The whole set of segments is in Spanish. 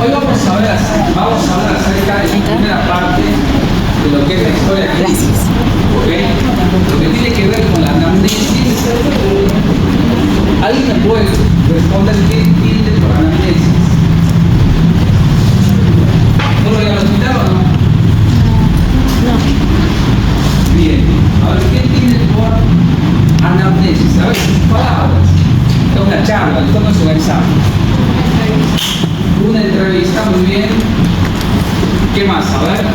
Hoy vamos a hablar acerca de la primera parte de lo que es la historia clínica. ¿Okay? Lo que tiene que ver con la anamnesis. ¿Alguien me puede responder qué entiende por anamnesis? ¿No lo voy al hospital o no? No. Bien. A ver, ¿qué entiende por anamnesis? A ver sus palabras. Es una charla, esto no es un examen. Una entrevista, muy bien. ¿Qué más? A ver.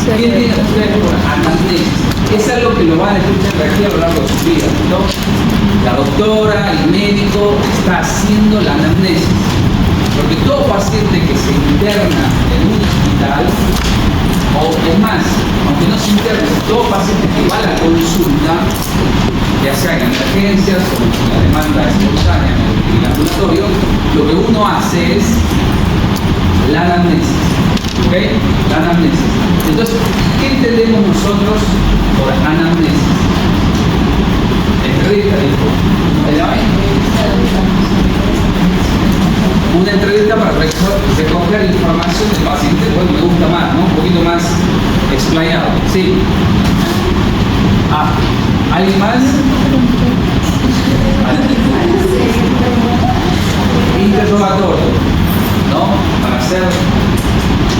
¿Qué entiende usted por anamnesis? Es algo que lo van a escuchar aquí a lo largo de su vida, ¿no? La doctora, el médico está haciendo la anamnesis. Porque todo paciente que se interna en un hospital, o es más, aunque no se interne, todo paciente que va a la consulta, ya sea en emergencias o en la demanda espontánea en el ambulatorio, lo que uno hace es la anamnesis. ¿Ok? La anamnesis. Entonces, ¿qué entendemos nosotros por anamnesis? Entrevista, dijo. Una entrevista para recoger información del paciente, bueno, me gusta más, ¿no? Un poquito más explayado. Sí. ¿Alguien más? Interrogatorio, ¿no?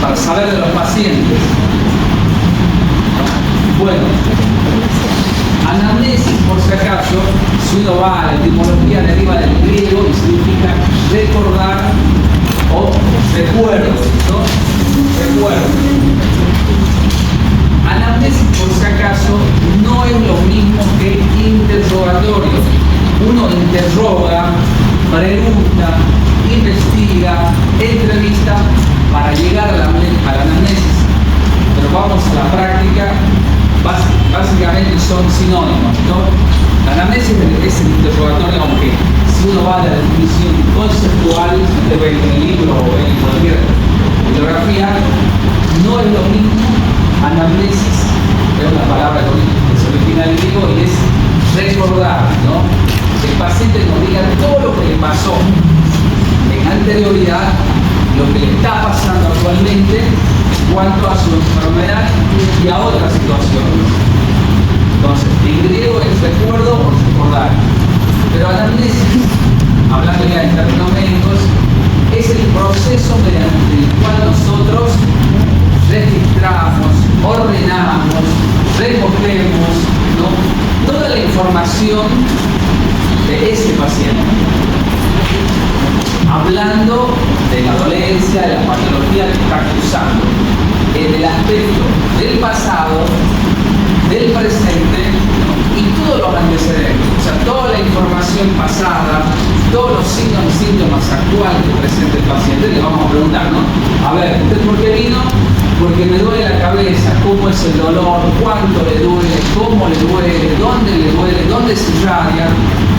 Para saber de los pacientes. Bueno, anamnesis, por si acaso, si uno va a la etimología, deriva del griego y significa recordar o recuerdo, ¿no? Recuerdo. Anamnesis, por si acaso, no es lo mismo que interrogatorio. Uno interroga, pregunta, investiga, entrevista para llegar a la anamnesis. Pero vamos a la práctica, básicamente son sinónimos, ¿no? La anamnesis es el interrogatorio, aunque si uno va a la definición conceptual, usted ve en el libro o en cualquier bibliografía, no es lo mismo. Anamnesis es una palabra que se origina en griego y es recordar, ¿no? Que el paciente nos diga todo lo que le pasó en anterioridad, lo que le está pasando actualmente en cuanto a su enfermedad y a otras situaciones. Entonces, en griego es recuerdo o recordar. Pero anamnesis, hablando ya en términos médicos, es el proceso mediante el cual nosotros registramos, ordenamos, recogemos, ¿no? Toda la información de ese paciente. Hablando de la dolencia, de la patología que está acusando, en el aspecto del pasado, del presente, ¿no? Y todos los antecedentes, o sea, toda la información pasada, todos los signos y síntomas actuales que presenta el paciente, le vamos a preguntar, ¿no? A ver, ¿usted por qué vino? Porque me duele la cabeza, cómo es el dolor, cuánto le duele, cómo le duele, dónde se irradia.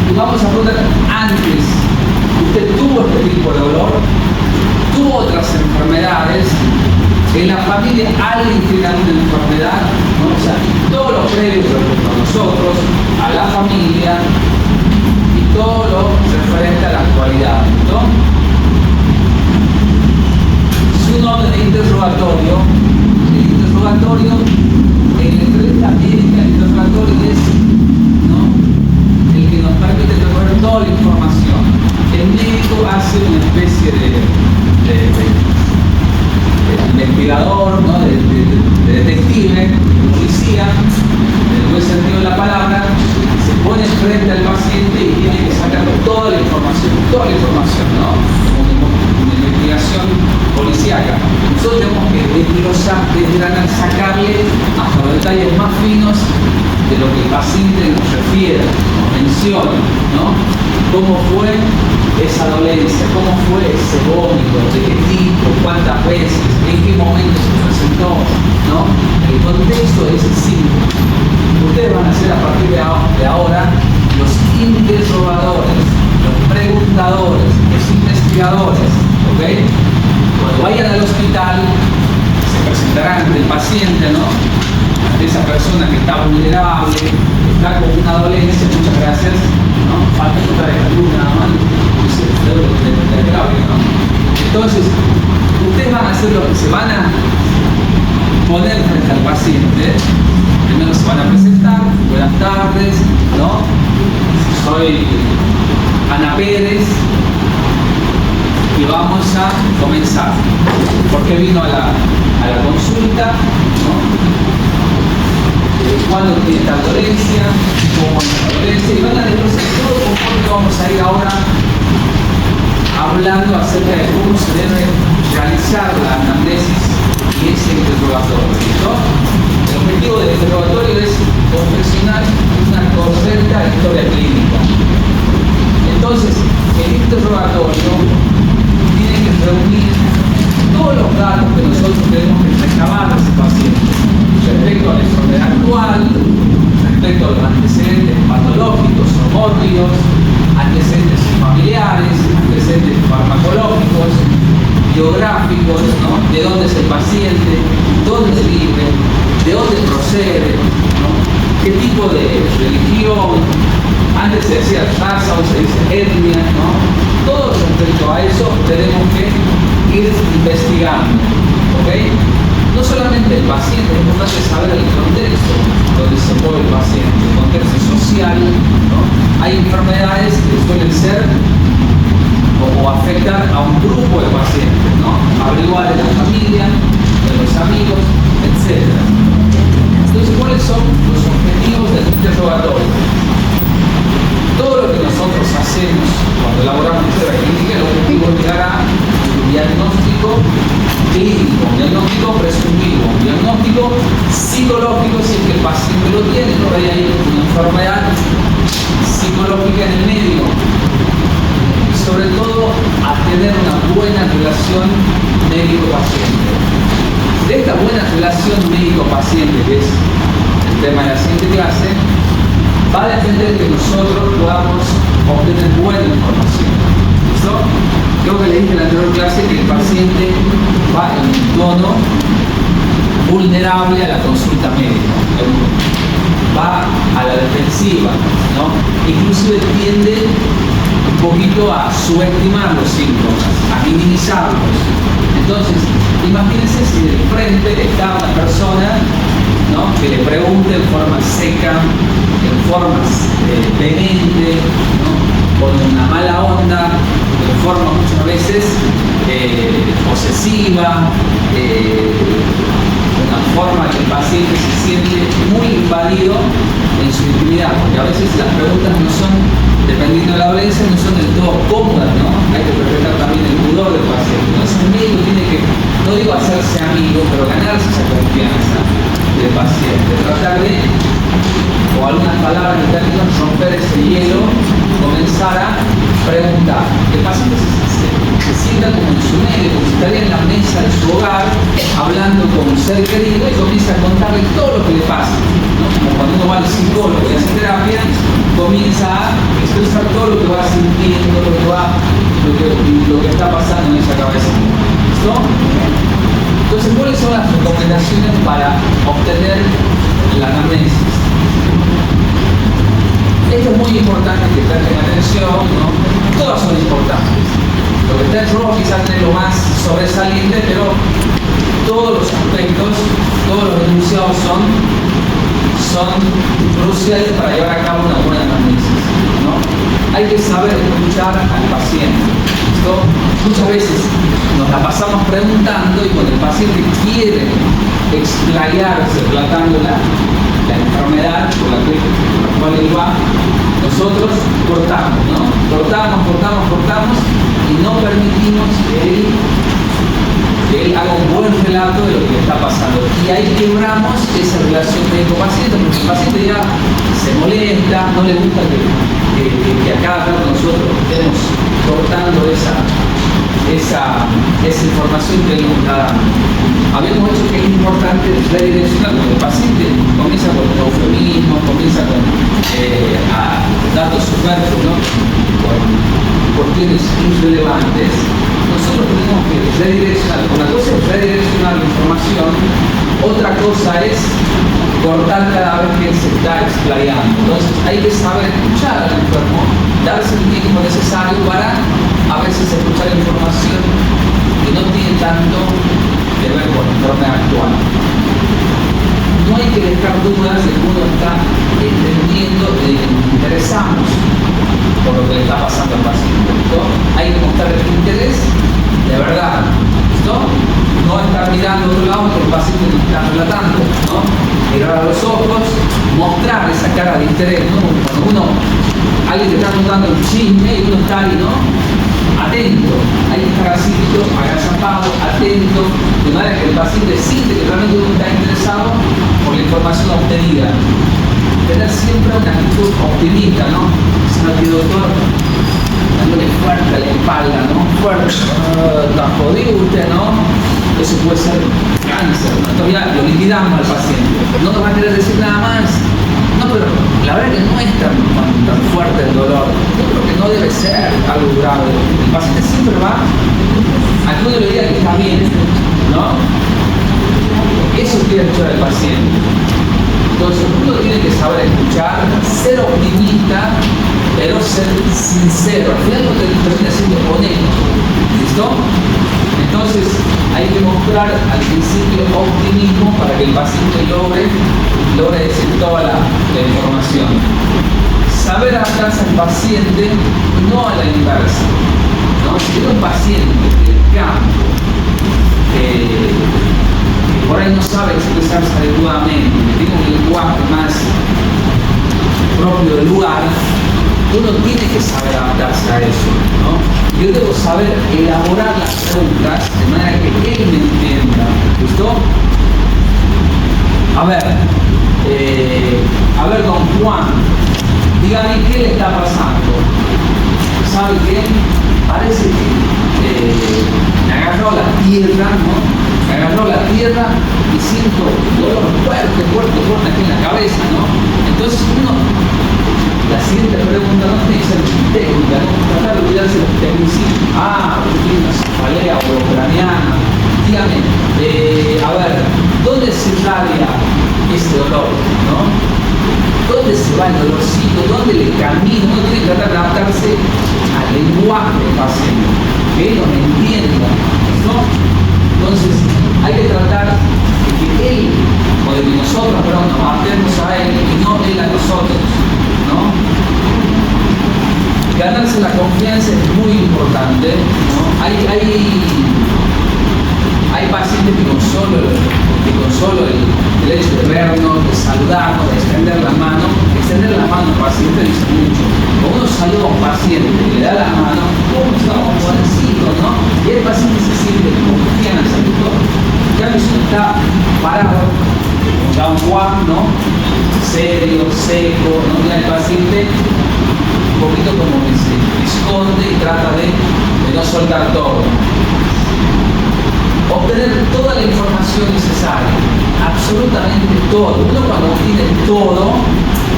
Y vamos a preguntar antes. ¿Usted tuvo este tipo de dolor? ¿Tuvo otras enfermedades? ¿En la familia alguien tiene alguna enfermedad? ¿No? O sea, todo lo previo respecto a nosotros, a la familia y todo lo referente a la actualidad, ¿no? Si uno habla de interrogatorio, el interrogatorio, en la entrevista médica, el interrogatorio es, ¿no?, el que nos permite recoger toda la información. El médico hace una especie de investigador, ¿no?, de detective, de policía, en el buen sentido de la palabra, se pone frente al paciente y tiene que sacar toda la información, ¿no? Como una investigación policíaca. Nosotros tenemos que desglosar, desgranar, sacarle hasta los detalles más finos de lo que el paciente nos refiere, nos menciona, ¿no? Cómo fue esa dolencia, cómo fue ese vómito, de qué tipo, cuántas veces, en qué momento se presentó, ¿no? El contexto es simple. Ustedes van a ser a partir de ahora los interrogadores, los preguntadores, los investigadores, ¿ok? Cuando vayan al hospital, se presentarán ante el paciente, ¿no?, ante esa persona que está vulnerable, que está con una dolencia. Muchas gracias, ¿no? Falta otra vez, nada más. de Claudio, ¿no? Entonces, ustedes van a hacer lo que se van a poner frente al paciente. Primero se van a presentar, buenas tardes, ¿no? Soy Ana Pérez y vamos a comenzar. ¿Por qué vino a la consulta? ¿No? ¿Cuándo tiene esta dolencia? ¿Cómo es esta dolencia? Y van a desglosar todo conforme vamos a ir ahora hablando acerca de cómo se debe realizar la anamnesis y ese interrogatorio, ¿no? El objetivo del interrogatorio es confeccionar una correcta historia clínica. Entonces, el interrogatorio tiene que reunir todos los datos que nosotros tenemos que recabar de ese paciente respecto a la enfermedad actual, respecto a los antecedentes patológicos o mórbidos, antecedentes familiares, antecedentes farmacológicos, biográficos, ¿no? De dónde es el paciente, dónde vive, de dónde procede, ¿no? Qué tipo de religión, antes se decía raza, hoy se dice etnia, ¿no? Todo respecto a eso tenemos que ir investigando, ¿ok? No solamente el paciente, es importante saber el contexto donde se mueve el paciente, el contexto social, ¿no? Hay enfermedades que suelen ser o afectar a un grupo de pacientes, ¿no? Averiguar en la familia, en los amigos, etc. Entonces, ¿cuáles son los objetivos del interrogatorio? Todo lo que nosotros hacemos cuando elaboramos historia clínica, el objetivo es llegar a un diagnóstico clínico, un diagnóstico presuntivo, un diagnóstico psicológico si es que el paciente lo tiene, no hay ahí una enfermedad psicológica en el medio. Y sobre todo a tener una buena relación médico-paciente. De esta buena relación médico-paciente, que es el tema de la siguiente clase, va a depender que nosotros podamos obtener buena información. ¿Listo? Creo que le dije en la anterior clase que el paciente va en un tono vulnerable a la consulta médica. Va a la defensiva, ¿no? Inclusive tiende un poquito a subestimar los síntomas, a minimizarlos. Entonces, imagínense si de frente está una persona, ¿no? Que le pregunte en forma seca, en forma vehemente, ¿no? Con una mala onda, de forma muchas veces posesiva, una forma que el paciente se siente muy invadido en su intimidad, porque a veces las preguntas no son, dependiendo de la dolencia, no son del todo cómodas, ¿no? Hay que respetar también el pudor del paciente. Entonces el médico tiene que, no digo hacerse amigo, pero ganarse esa confianza del paciente, tratar de, o algunas palabras en términos, romper ese hielo, comenzar a preguntar. El paciente se sienta como en su medio, como si estaría en la mesa de su hogar, hablando con un ser querido y comienza a contarle todo lo que le pasa, ¿no? Como cuando uno va al psicólogo y hace terapia, comienza a expresar todo lo que va sintiendo, lo que está pasando en esa cabeza. ¿Listo? Entonces, ¿cuáles son las recomendaciones para obtener la anamnesis? Esto es muy importante que presten atención, ¿no? Todas son importantes. Lo que está en rojo quizás es lo más sobresaliente, pero todos los aspectos, todos los enunciados son cruciales para llevar a cabo una buena anamnesis, ¿no? Hay que saber escuchar al paciente. ¿Listo? Muchas veces nos la pasamos preguntando y cuando el paciente quiere explayarse relatando la enfermedad por la cual él va, nosotros cortamos, ¿no? Cortamos y no permitimos que él haga un buen relato de lo que le está pasando. Y ahí quebramos esa relación médico-paciente, porque el paciente ya se molesta, no le gusta que a cada rato nosotros estemos cortando esa información que él nos está dando. Habíamos dicho que es importante redireccionar cuando el paciente comienza con eufemismos, comienza con datos superfluos, ¿no? Con cuestiones irrelevantes. Nosotros tenemos que redireccionar. Una cosa es redireccionar la información, otra cosa es cortar cada vez que se está explayando. Entonces hay que saber escuchar al enfermo darse el tiempo necesario para a veces escuchar información que no tiene tanto que ver con el enfermedad actual. No hay que dejar dudas de que uno está entendiendo de que nos interesamos por lo que le está pasando al paciente. ¿Listo? Hay que mostrar el interés de verdad. ¿Listo? No estar mirando a otro lado que el paciente nos está relatando, ¿no? Mirar a los ojos, mostrar esa cara de interés, ¿no? Cuando alguien te está contando el chisme y uno está ahí, ¿no? Atento, hay que estar así, agazapado, atento, de manera que el paciente siente que realmente uno está interesado por la información obtenida. Tener siempre una actitud optimista, ¿no? Señor doctor, dándole fuerte a la espalda, ¿no? Fuerte, está jodido usted, ¿no? Eso puede ser cáncer, ¿no? Todavía lo liquidamos al paciente, no nos va a querer decir nada más. No, pero la verdad que no es tan fuerte el dolor. Yo creo que no debe ser algo grave. El paciente siempre va a que uno le diga que está bien, ¿no? Eso quiere escuchar el paciente. Entonces uno tiene que saber escuchar, ser optimista, pero ser sincero. Al final uno termina siendo honesto. ¿Listo? Entonces hay que mostrar al principio optimismo para que el paciente logre decir toda la información. Saber adaptarse al paciente, no a la inversa, ¿no? Si tiene un paciente del campo que por ahí no sabe expresarse adecuadamente, que tiene un lenguaje más propio del lugar, uno tiene que saber adaptarse a eso, ¿no? Yo debo saber elaborar las preguntas de manera que él me entienda. ¿Listo? A ver, don Juan, dígame qué le está pasando. ¿Sabe qué? Parece que me agarró la tierra, ¿no? Me agarró la tierra y siento dolor fuerte aquí en la cabeza, ¿no? Entonces la siguiente pregunta no tiene que ser técnica, no tratar de olvidarse de los tecnicismos. Tiene una cefalea ucraniana. Dígame, ¿dónde se irradia ese dolor? ¿No? ¿Dónde se va el dolorcito? ¿Dónde le camina? Uno tiene que tratar de adaptarse al lenguaje del paciente, que él nos entienda, ¿no? Entonces, hay que tratar de que él, o de que nosotros, nos adaptemos a él y no él a nosotros, ¿no? Ganarse la confianza es muy importante, ¿no? Hay pacientes que con solo el hecho de vernos, de saludarnos, de extender la mano al paciente dice mucho. Cuando uno saluda a un paciente y le da la mano, ¿cómo estamos jovencitos, no? Y el paciente se siente confianza, ¿no? Ya que uno está parado, da un Juan, ¿no? Serio, seco, ¿no? Ya el paciente un poquito como que se esconde y trata de no soltar todo. Obtener toda la información necesaria, absolutamente todo. Uno cuando obtiene todo,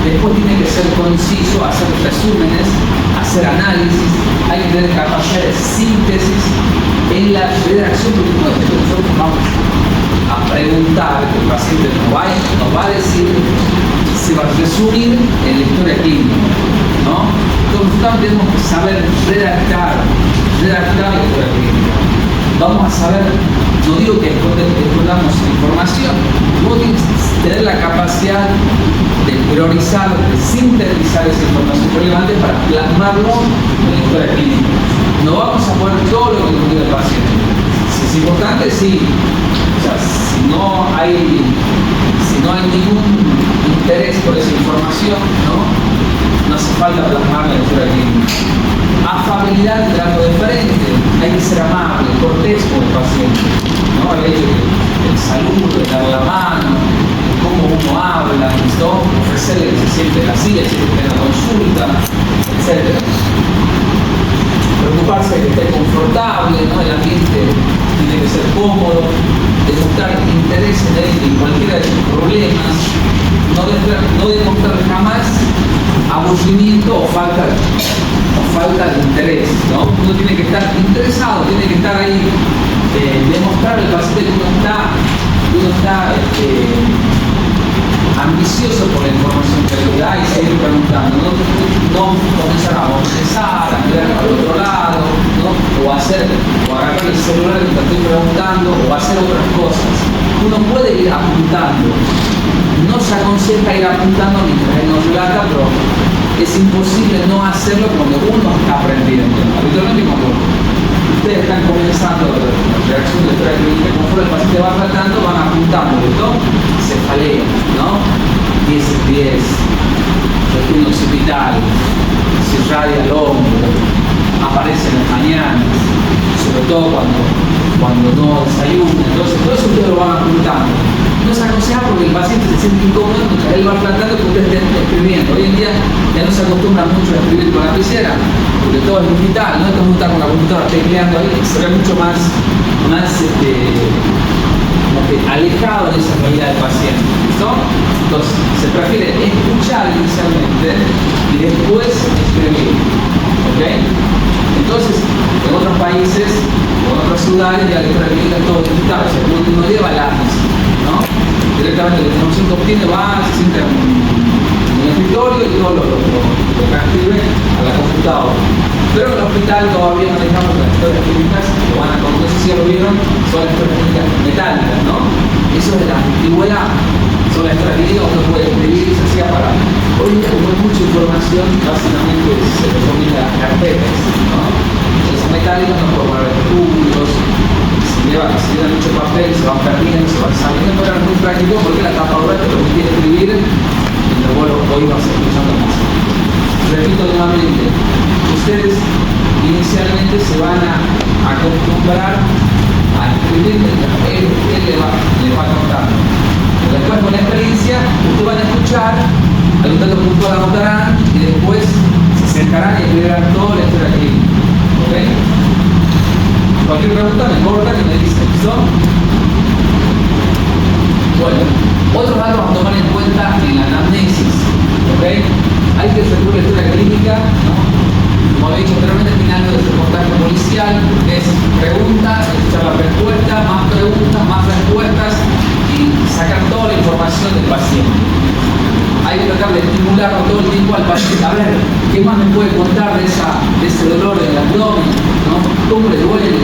después tiene que ser conciso, hacer resúmenes, hacer análisis, hay que tener capacidad de síntesis en la redacción, porque todo esto que nosotros vamos a preguntar, que el paciente nos va a decir, se va a resumir en la historia clínica, ¿no? Entonces tenemos que saber redactar la historia clínica. Vamos a saber, no digo que escondamos información, uno tiene que tener la capacidad de priorizar, de sintetizar esa información relevante para plasmarlo en la historia clínica. No vamos a poner todo lo que nos diga el paciente. Si es importante, sí. O sea, si no hay ningún interés por esa información, no hace falta plasmarla en la historia clínica. Afabilidad y trato diferente, hay que ser amable, cortés con el paciente, ¿no? El hecho del saludo, de dar la mano, cómo uno habla, ¿listo? Ofrecerle que se siente en la silla, que en la consulta, etc. Preocuparse de que esté confortable, ¿no? El ambiente tiene que ser cómodo, demostrar interés en él en cualquiera de sus problemas, no demostrar jamás aburrimiento o falta de interés, ¿no? Uno tiene que estar interesado, tiene que estar ahí, demostrar al paciente que uno está ambicioso por la información que le da y seguir preguntando, no comenzar a bostezar, a mirar para el otro lado, ¿no? O agarrar el celular que te estoy preguntando, o hacer otras cosas. Uno puede ir apuntando, no se aconseja ir apuntando mientras él nos relata, pero es imposible no hacerlo cuando uno está aprendiendo. Habitualmente cuando ustedes están comenzando la reacción de la historia clínica, conforme el paciente va tratando, van apuntando, ¿no? Cefalea, ¿no? 10 en 10, retorno occipital, se irradia el hombro, aparece en las mañanas, sobre todo cuando no desayuna. Entonces, todo eso ustedes lo van apuntando. No se aconseja porque el paciente se siente incómodo mientras él va tratando que ustedes estén escribiendo. Hoy en día ya no se acostumbra mucho a escribir con lapicera, porque todo es digital, no estamos con la computadora tecleando ahí, se ve mucho más como que alejado de esa realidad del paciente, ¿no? Entonces, se prefiere escuchar inicialmente y después escribir, ¿ok? Entonces, en otros países o en otras ciudades ya la lectura clínica es todo digital, o sea, uno lleva lápiz, ¿no? Directamente la información que obtiene va, se sienta en el escritorio y todo lo transcribe a la computadora. Pero en el hospital todavía manejamos las historias clínicas, que van a conocer si ya lo vieron, son las historias clínicas metálicas, ¿no? Eso es de la antigüedad, son las historias clínicas que uno puede escribir y se hacía para. Hoy en día, como hay mucha información, básicamente se recomienda las carpetas, ¿no? Esas metálicas no pueden poner estudios, se lleva mucho papel, se van perdiendo, se van saliendo, pero es muy práctico porque la tapadura te permite escribir y luego hoy vas escuchando más. Repito nuevamente, ustedes inicialmente se van a acostumbrar a escribir mientras él le va contando. Después con la experiencia, ustedes van a escuchar, algún dato puntual anotarán y después se acercarán y escribirán toda la historia clínica. ¿Ok? Cualquier pregunta me importa que me dicen, ¿listo? Bueno, otros datos a tomar en cuenta en la anamnesis. ¿Ok? Hay que recurrir a la historia clínica, ¿no? Como había dicho anteriormente, tiene algo de reportaje policial, que es preguntas, escuchar la respuesta, más preguntas, más respuestas y sacar toda la información del paciente. Hay que tratar de estimularlo todo el tiempo al paciente. A ver, ¿qué más me puede contar de ese dolor del abdomen? ¿No? ¿Cómo le duele?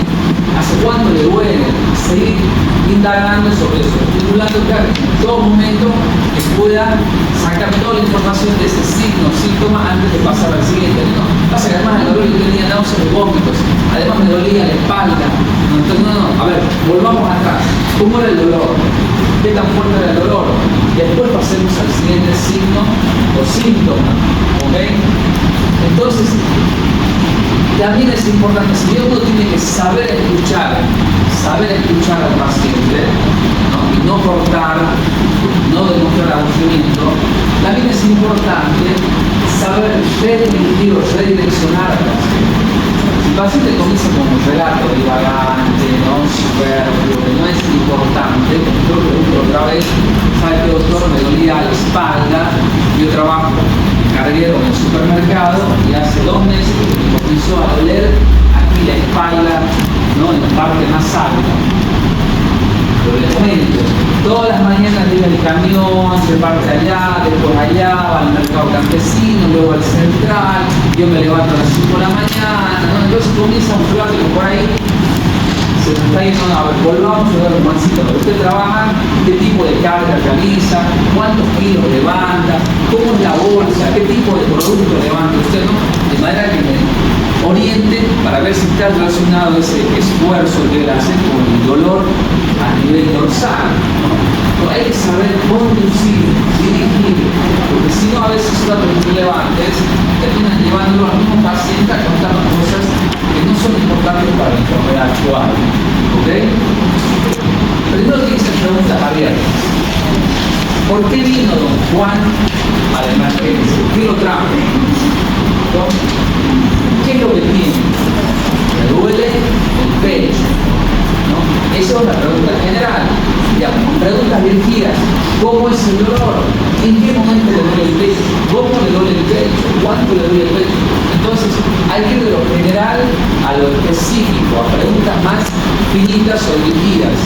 ¿Hace cuánto le duele? Seguir indagando sobre eso, estimulando que en todo momento que pueda sacar toda la información de ese signo, síntoma antes de pasar al siguiente. ¿No? Pasa que además el dolor yo tenía náuseas y vómitos, además me dolía la espalda. Entonces, no, a ver, volvamos atrás. ¿Cómo era el dolor? ¿Qué tan fuerte era el dolor? Y después pasemos al siguiente signo o síntoma. ¿Ok? Entonces, también es importante, si uno tiene que saber escuchar al paciente, ¿no? Y no cortar, no demostrar aburrimiento, también es importante saber redirigir o redireccionar al paciente. Si el paciente comienza con un relato divagante, ¿no? Superfluo, que no es importante, yo pregunto otra vez, ¿sabe qué, doctor? Me dolía la espalda, yo trabajo carguero en el supermercado y hace 2 meses que me comenzó a doler aquí la espalda, ¿no? En la parte más alta. Pero les comento, todas las mañanas llega el camión, se parte allá, después allá, va al mercado campesino, luego al central, yo me levanto a las 5 de la mañana, ¿no? Entonces comienza un plástico por ahí, se nos está yendo, a ver, volvamos a ver un mancito, lo que usted trabaja, qué tipo de carga realiza, cuántos kilos levanta, cómo es la bolsa, qué tipo de producto levanta usted, ¿no? De manera que me oriente para ver si está relacionado ese esfuerzo que él hace con el dolor a nivel dorsal, ¿no? Pero hay que saber conducir, dirigir, porque si no a veces son datos relevantes terminan llevándolo al mismo paciente a contar cosas que no son importantes para la enfermedad actual. ¿Ok? Primero tiene que ser preguntas abiertas. ¿Por qué vino don Juan a la emergencia? ¿Qué lo trajo? ¿No? ¿Qué es lo que tiene? ¿Le duele el pecho? ¿No? Esa es una pregunta general. Digamos, preguntas dirigidas. ¿Cómo es el dolor? ¿En qué momento le duele el pecho? ¿Cómo le duele el pecho? ¿Cuánto le duele el pecho? Entonces, hay que ir de lo general a lo específico, a preguntas más finitas o dirigidas.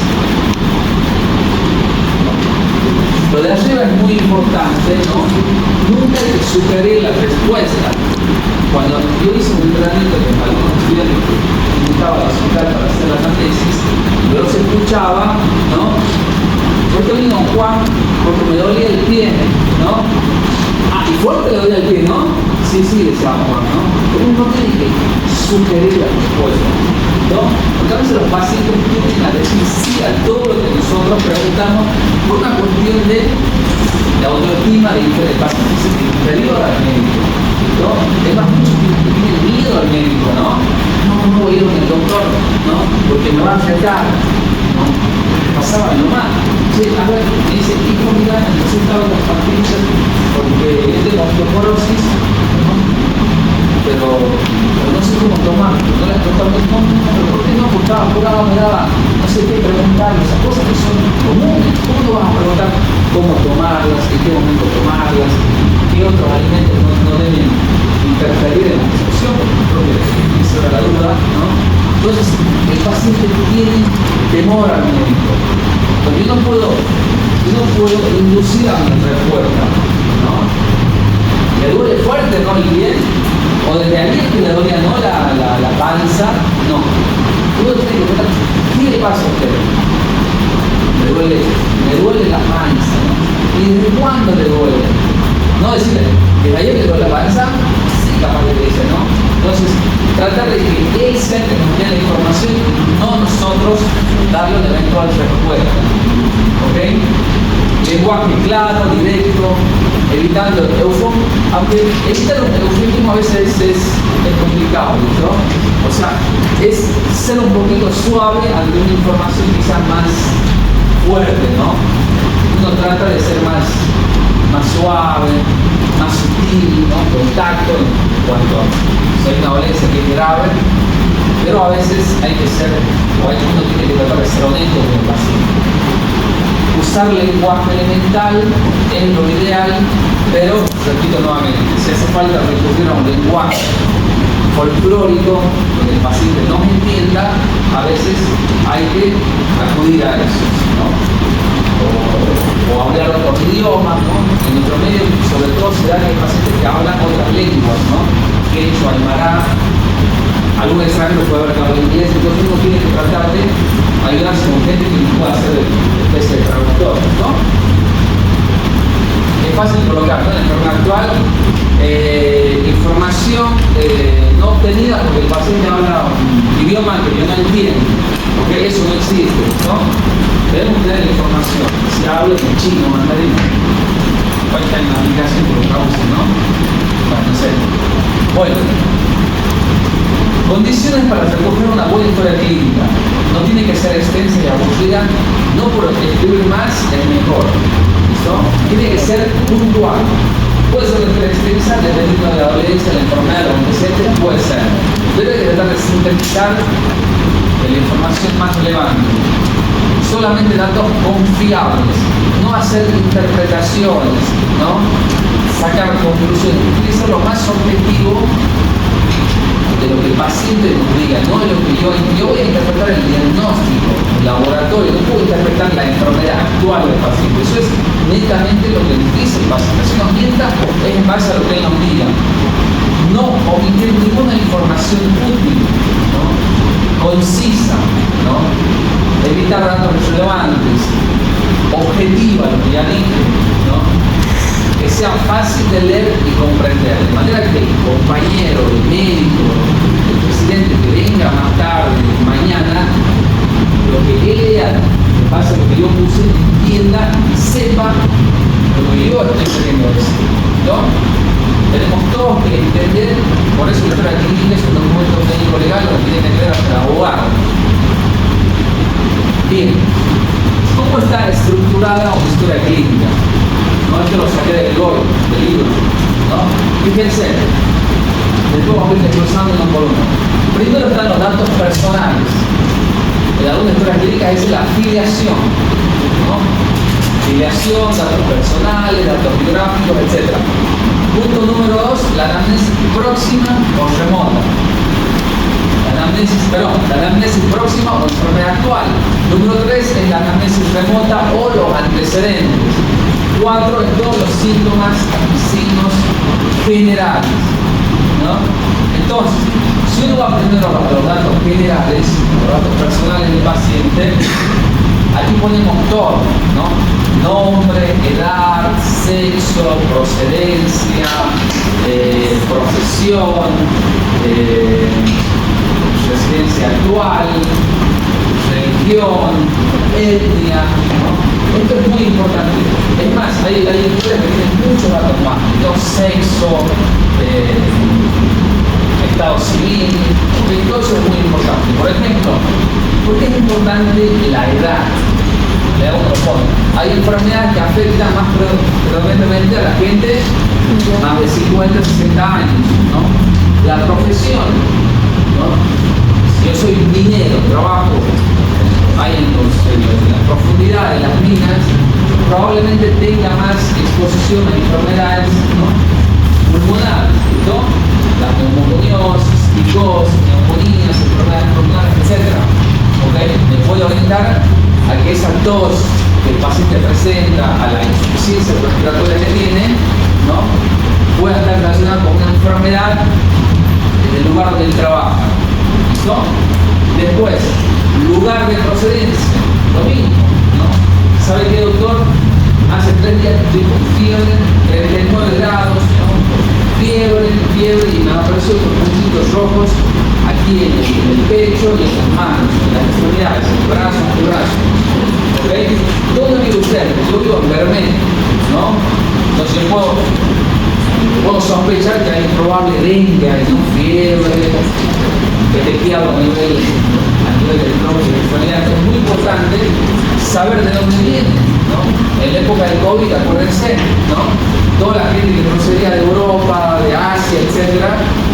Lo de arriba es muy importante, ¿no? Nunca hay que sugerir la respuesta. Cuando yo hice un entrenamiento con algunos estudiantes que invitaba a la ciudad para hacer la tesis, yo los escuchaba, ¿no? ¿Por qué vino Juan? Porque me dolía el pie, ¿no? Ah, y fuerte le dolía el pie, ¿no? Sí, decía Juan, ¿no? Pero uno tiene que sugerir la respuesta, ¿no? Porque a veces los pacientes tienen a decir sí a todo lo que nosotros preguntamos por una cuestión de autoestima de paciente inferior al médico, ¿no? Es más, muchos que tienen miedo al médico, ¿no? No voy a ir con el doctor, ¿no? Porque me va a afectar, ¿no? Pasaba nomás. Sí, a ver, me dice, hijo, mira, necesito las pastillas porque es de osteoporosis, ¿no? Pero no sé cómo tomar, no las tocaba, pero ¿por qué no? Porque estaba apurado, me daba, no sé qué preguntar, esas cosas que son comunes. ¿Cómo no vas a preguntar cómo tomarlas, en qué momento tomarlas, qué otros alimentos no deben interferir en la absorción? Porque esa era la duda, ¿no? Entonces, el paciente tiene temor al médico. Porque yo no puedo inducir a mi respuesta, ¿no? ¿Le duele fuerte, no el pie? O desde ayer que le dolía, ¿no? La panza, no. Uno tiene que preguntar, ¿qué le pasa a usted? Me duele la panza, ¿no? ¿Y desde cuándo le duele? No decirle, ¿desde ayer le duele la panza? Sí, capaz que le dice, ¿no? Entonces, tratar de que él sea el que nos dé la información y no nosotros darle una eventual respuesta. ¿Ok? Lenguaje claro, directo, evitando el eufemismo, aunque evitar un eufemismo a veces es complicado, ¿no? O sea, es ser un poquito suave ante una información quizás más fuerte, ¿no? Uno trata de ser más suave, más sutil, ¿no? Contacto en cuanto a una dolencia que es grave, pero a veces hay que ser, o uno tiene que tratar de ser honesto con el paciente. Usar lenguaje elemental es lo ideal, pero, repito nuevamente, si hace falta recurrir a un lenguaje folclórico donde el paciente no entienda, a veces hay que acudir a eso, ¿no? O hablar otros idiomas, ¿no? En nuestro medio, sobre todo, se da que hay pacientes que hablan otras lenguas, ¿no? Quechua, aymara, algún extranjero puede hablar inglés, entonces uno tiene que tratar de ayudarse con gente que pueda hacer especie de traductor, ¿no? Es fácil colocar, ¿no? En el entorno actual, información no obtenida porque el paciente habla un idioma que yo no entiendo, porque eso no existe, ¿no? Debemos tener la información. Si hablo en chino, mandarín, cualquier aplicación que lo traduce, ¿no? Bueno, no sé. Bueno, condiciones para recoger una buena historia clínica. No tiene que ser extensa y aburrida, no por escribir más es mejor. ¿Listo? Tiene que ser puntual. Puede ser una extensa dependiendo de la dolencia, la enfermedad, lo que sea, puede ser. Debe tratar de sintetizar la información más relevante. Solamente datos confiables, no hacer interpretaciones, ¿no? Sacar conclusiones, utilizar lo más objetivo de lo que el paciente nos diga, no de lo que yo voy a interpretar el diagnóstico, el laboratorio, no puedo interpretar la enfermedad actual del paciente, eso es netamente lo que nos dice el paciente. Si nos mienta es en base a lo que él nos diga, no omitir ninguna información útil, ¿no? Concisa, ¿no? Evitar datos relevantes, objetiva, lo que ya dije, ¿no? Que sea fácil de leer y comprender, de manera que el compañero, el médico, el presidente que venga más tarde, mañana, lo que él lea, que pasa lo que yo puse, entienda y sepa lo que yo estoy queriendo decir, ¿no? Tenemos todos que entender, por eso la historia clínica es un documento médico legal, lo tiene que entender hasta el abogado. Bien, ¿cómo está estructurada una historia clínica? No, esto lo saqué del libro, ¿no? Fíjense, después vamos a ir desglosando uno por uno. Primero están los datos personales. En algunas historias clínicas es la filiación, ¿no? Filiación, datos personales, datos biográficos, etc. Punto número 2, la anamnesis próxima o remota. La anamnesis próxima o enfermedad actual. Número 3 es la anamnesis remota o los antecedentes. 4 en todos los síntomas y signos generales, ¿no? Entonces, si uno va primero a los datos generales, los datos personales del paciente, aquí ponemos todo, ¿no? Nombre, edad, sexo, procedencia, profesión, residencia actual, religión, etnia, ¿no? Esto es muy importante. Es más, hay escuelas que tienen muchos datos más, ¿no? Sexo, estado civil, porque todo eso es muy importante. Por ejemplo, ¿por qué es importante la edad? Le hago otro punto. Hay enfermedades que afectan más predominantemente a la gente más de 50, 60 años, ¿no? La profesión, ¿no? Si yo soy minero, trabajo ahí en las profundidades de las minas, probablemente tenga más exposición a enfermedades, ¿no? Pulmonares, ¿no? La neumoniosis, psicosis, neumonías, enfermedades pulmonares, etc. ¿Okay? Me puede orientar a que esa tos que el paciente presenta, a la insuficiencia respiratoria que tiene, ¿no? Pueda estar relacionada con una enfermedad en el lugar donde él trabaja, ¿no? Después, lugar de procedencia, lo mismo, ¿no? ¿Sabe qué, doctor? Hace 3 días estoy con fiebre, 39 grados, ¿no? Fiebre, y me apareció con puntitos rojos aquí en el pecho y en las manos, en las extremidades, en el brazo, ¿ok? ¿Dónde vive usted? Yo vivo en Bermejo, ¿no? Entonces puedo sospechar que hay probable dengue, hay ¿no? Fiebre, petequiado a nivel del tronco de la extremidad. Es muy importante saber de dónde viene, ¿no? En la época del COVID, acuérdense, ¿no? Toda la gente que procedía de Europa, de Asia, etc.,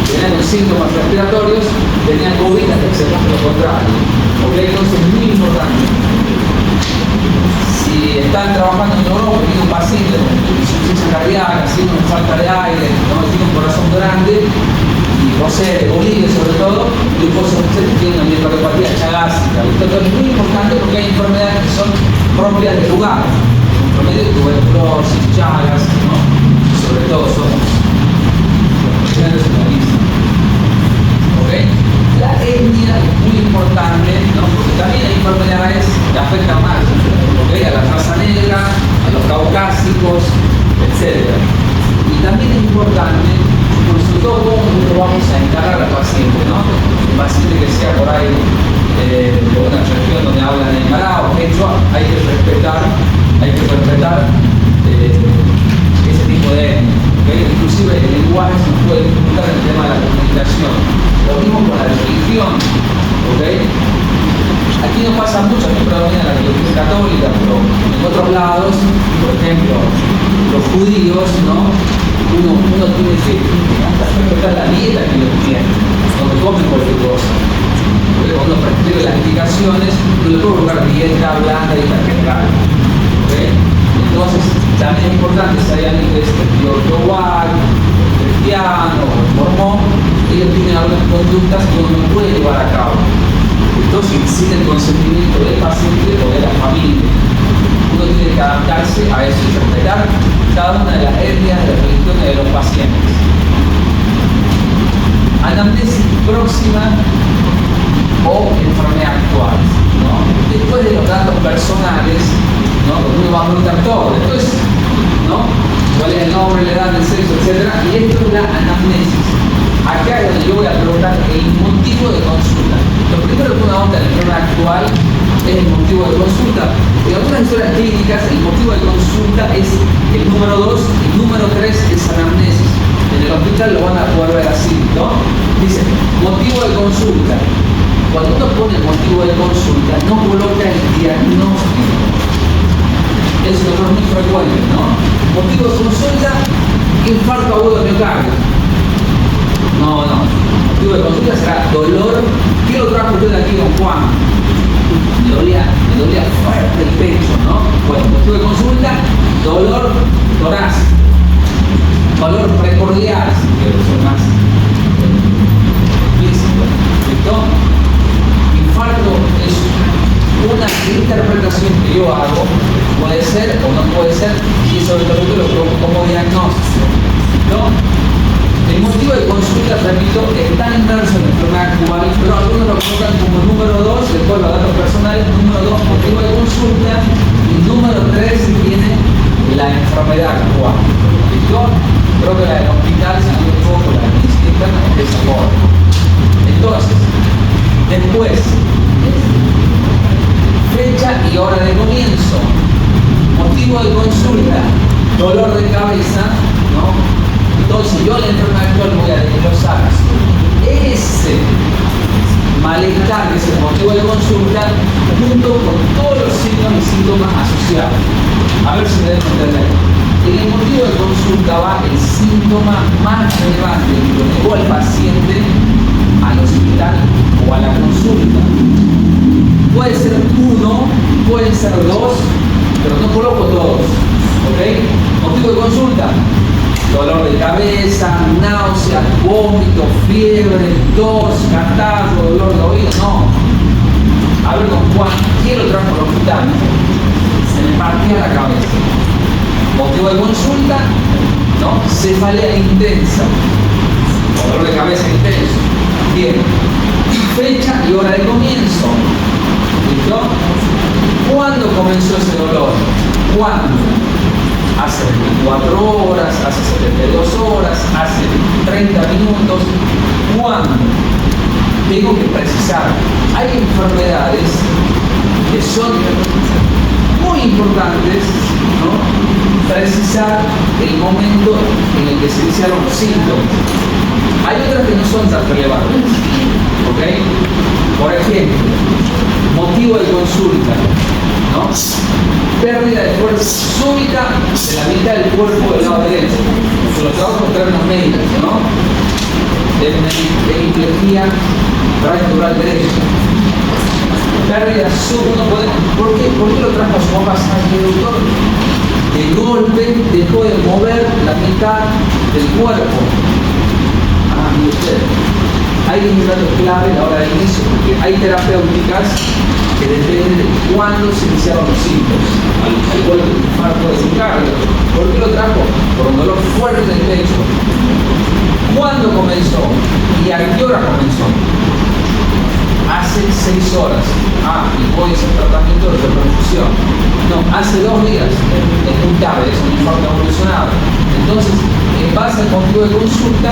tenían los síntomas respiratorios, tenían COVID hasta que se muestra lo contrario. ¿Ok? Entonces es muy importante. Si están trabajando en Europa y tiene un paciente con insuficiencia cardíaca, haciendo una falta de aire, ¿no? Tiene un corazón grande, y procede de Bolivia sobre todo, y usted tiene una miocardiopatía chagásica. Esto es muy importante porque hay enfermedades que son propias del lugar. Enfermedades de tuberculosis, chagas, ¿no? Sobre todo somos profesionales de la lista. ¿Ok? La etnia es muy importante, ¿no? Porque también hay enfermedades que afectan más, ¿ok? A la raza negra, a los caucásicos, etc. Y también es importante, sobre todo cómo nosotros vamos a encarar al paciente, ¿no? El paciente que sea por ahí de una región donde hablan aymara o quechua, hay que respetar ese tipo de etnia, ¿okay? Inclusive el lenguaje se puede dificultar el tema de la comunicación. Lo mismo con la religión, ¿ok? Aquí no pasa mucho, aquí predomina la religión católica, pero en otros lados, por ejemplo, los judíos, ¿no? Uno tiene que respetar la dieta que ellos tienen, no comen cualquier cosa. Porque cuando uno prescribe las indicaciones, no le puede colocar dieta blanda y general. ¿Okay? Entonces, también es importante si hay alguien que es ortodoxo, cristiano o mormón, ellos tienen algunas conductas que uno no puede llevar a cabo. Entonces, sin el consentimiento del paciente o de la familia, uno tiene que adaptarse a eso y respetar cada una de las etnias, de las religiones de los pacientes. Anamnesis próxima o enfermedad actual, ¿no? Después de los datos personales, ¿no? Uno va a preguntar todo. Esto es, ¿no? ¿Cuál es el nombre, la edad, el sexo, etc.? Y esto es la anamnesis. Acá es donde yo voy a preguntar el motivo de consulta. Lo primero que uno nota en la enfermedad actual es el motivo de consulta. En algunas historias clínicas, el motivo de consulta es el número 2, el número 3 es anamnesis. En el hospital lo van a poder ver así, ¿no? Dice, motivo de consulta. Cuando uno pone el motivo de consulta, no coloca el diagnóstico. Es un error muy frecuente, ¿no? Motivo de consulta, infarto agudo de miocardio. No. Motivo de consulta será dolor. ¿Qué lo trajo usted aquí, don Juan? Me dolía fuerte el pecho, ¿no? Bueno, motivo de consulta, dolor torácico. Dolor precordial, si quiero ser más explícito. ¿Listo? Infarto es una interpretación que yo hago puede ser o no puede ser, y sobre todo lo pongo como diagnóstico, ¿no? El motivo de consulta, repito, está inmerso en la enfermedad actual, pero algunos lo colocan como número 2, después los datos personales, número 2, motivo de consulta, y número 3 viene la enfermedad actual. ¿Listo? Creo que la del hospital se dio un poco, la de interna es de esa forma. Entonces, después, fecha y hora de comienzo, motivo de consulta, dolor de cabeza, ¿no? Entonces yo la enfermedad actual voy a desglosar ese malestar que es el motivo de consulta junto con todos los signos y síntomas asociados. A ver si me dejo entender. En el motivo de consulta va el síntoma más relevante que lo llevó al paciente al hospital o a la consulta. Puede ser uno, pueden ser dos, pero no coloco todos. ¿Ok? Motivo de consulta: dolor de cabeza, náuseas, vómito, fiebre, tos, catarro, dolor de oído. No. A ver, don Juan, ¿quién lo trajo al hospital? Se me partía la cabeza. Motivo de consulta, ¿no? Cefalea intensa, dolor de cabeza intenso. Bien. Fecha y hora de comienzo. ¿Listo? ¿Cuándo comenzó ese dolor? ¿Cuándo? Hace 24 horas, hace 72 horas, hace 30 minutos. ¿Cuándo? Tengo que precisar. Hay enfermedades que son muy importantes, ¿no? Precisar el momento en el que se iniciaron los síntomas. Hay otras que no son tan relevantes. ¿Ok? Por ejemplo, motivo de consulta, ¿no? Pérdida de fuerza súbita de la mitad del cuerpo del lado derecho. Se lo trabajo en términos médicos, ¿no? Hemiplegia rectal derecha. Pérdida súbita. ¿Por qué lo trajo a su papá? ¿Sabe, doctor? De golpe dejó de mover la mitad del cuerpo. Ah, mire usted. Hay un dato clave a la hora del inicio, porque hay terapéuticas que dependen de cuándo se iniciaron los síntomas. Al cual el infarto de miocardio. ¿Por qué lo trajo? Por un dolor fuerte del pecho. ¿Cuándo comenzó? ¿Y a qué hora comenzó? Hace 6 horas. Ah, y voy a hacer tratamiento de reperfusión. No, hace 2 días. Es muy tarde, es un infarto evolucionado. Entonces, en base al motivo de consulta,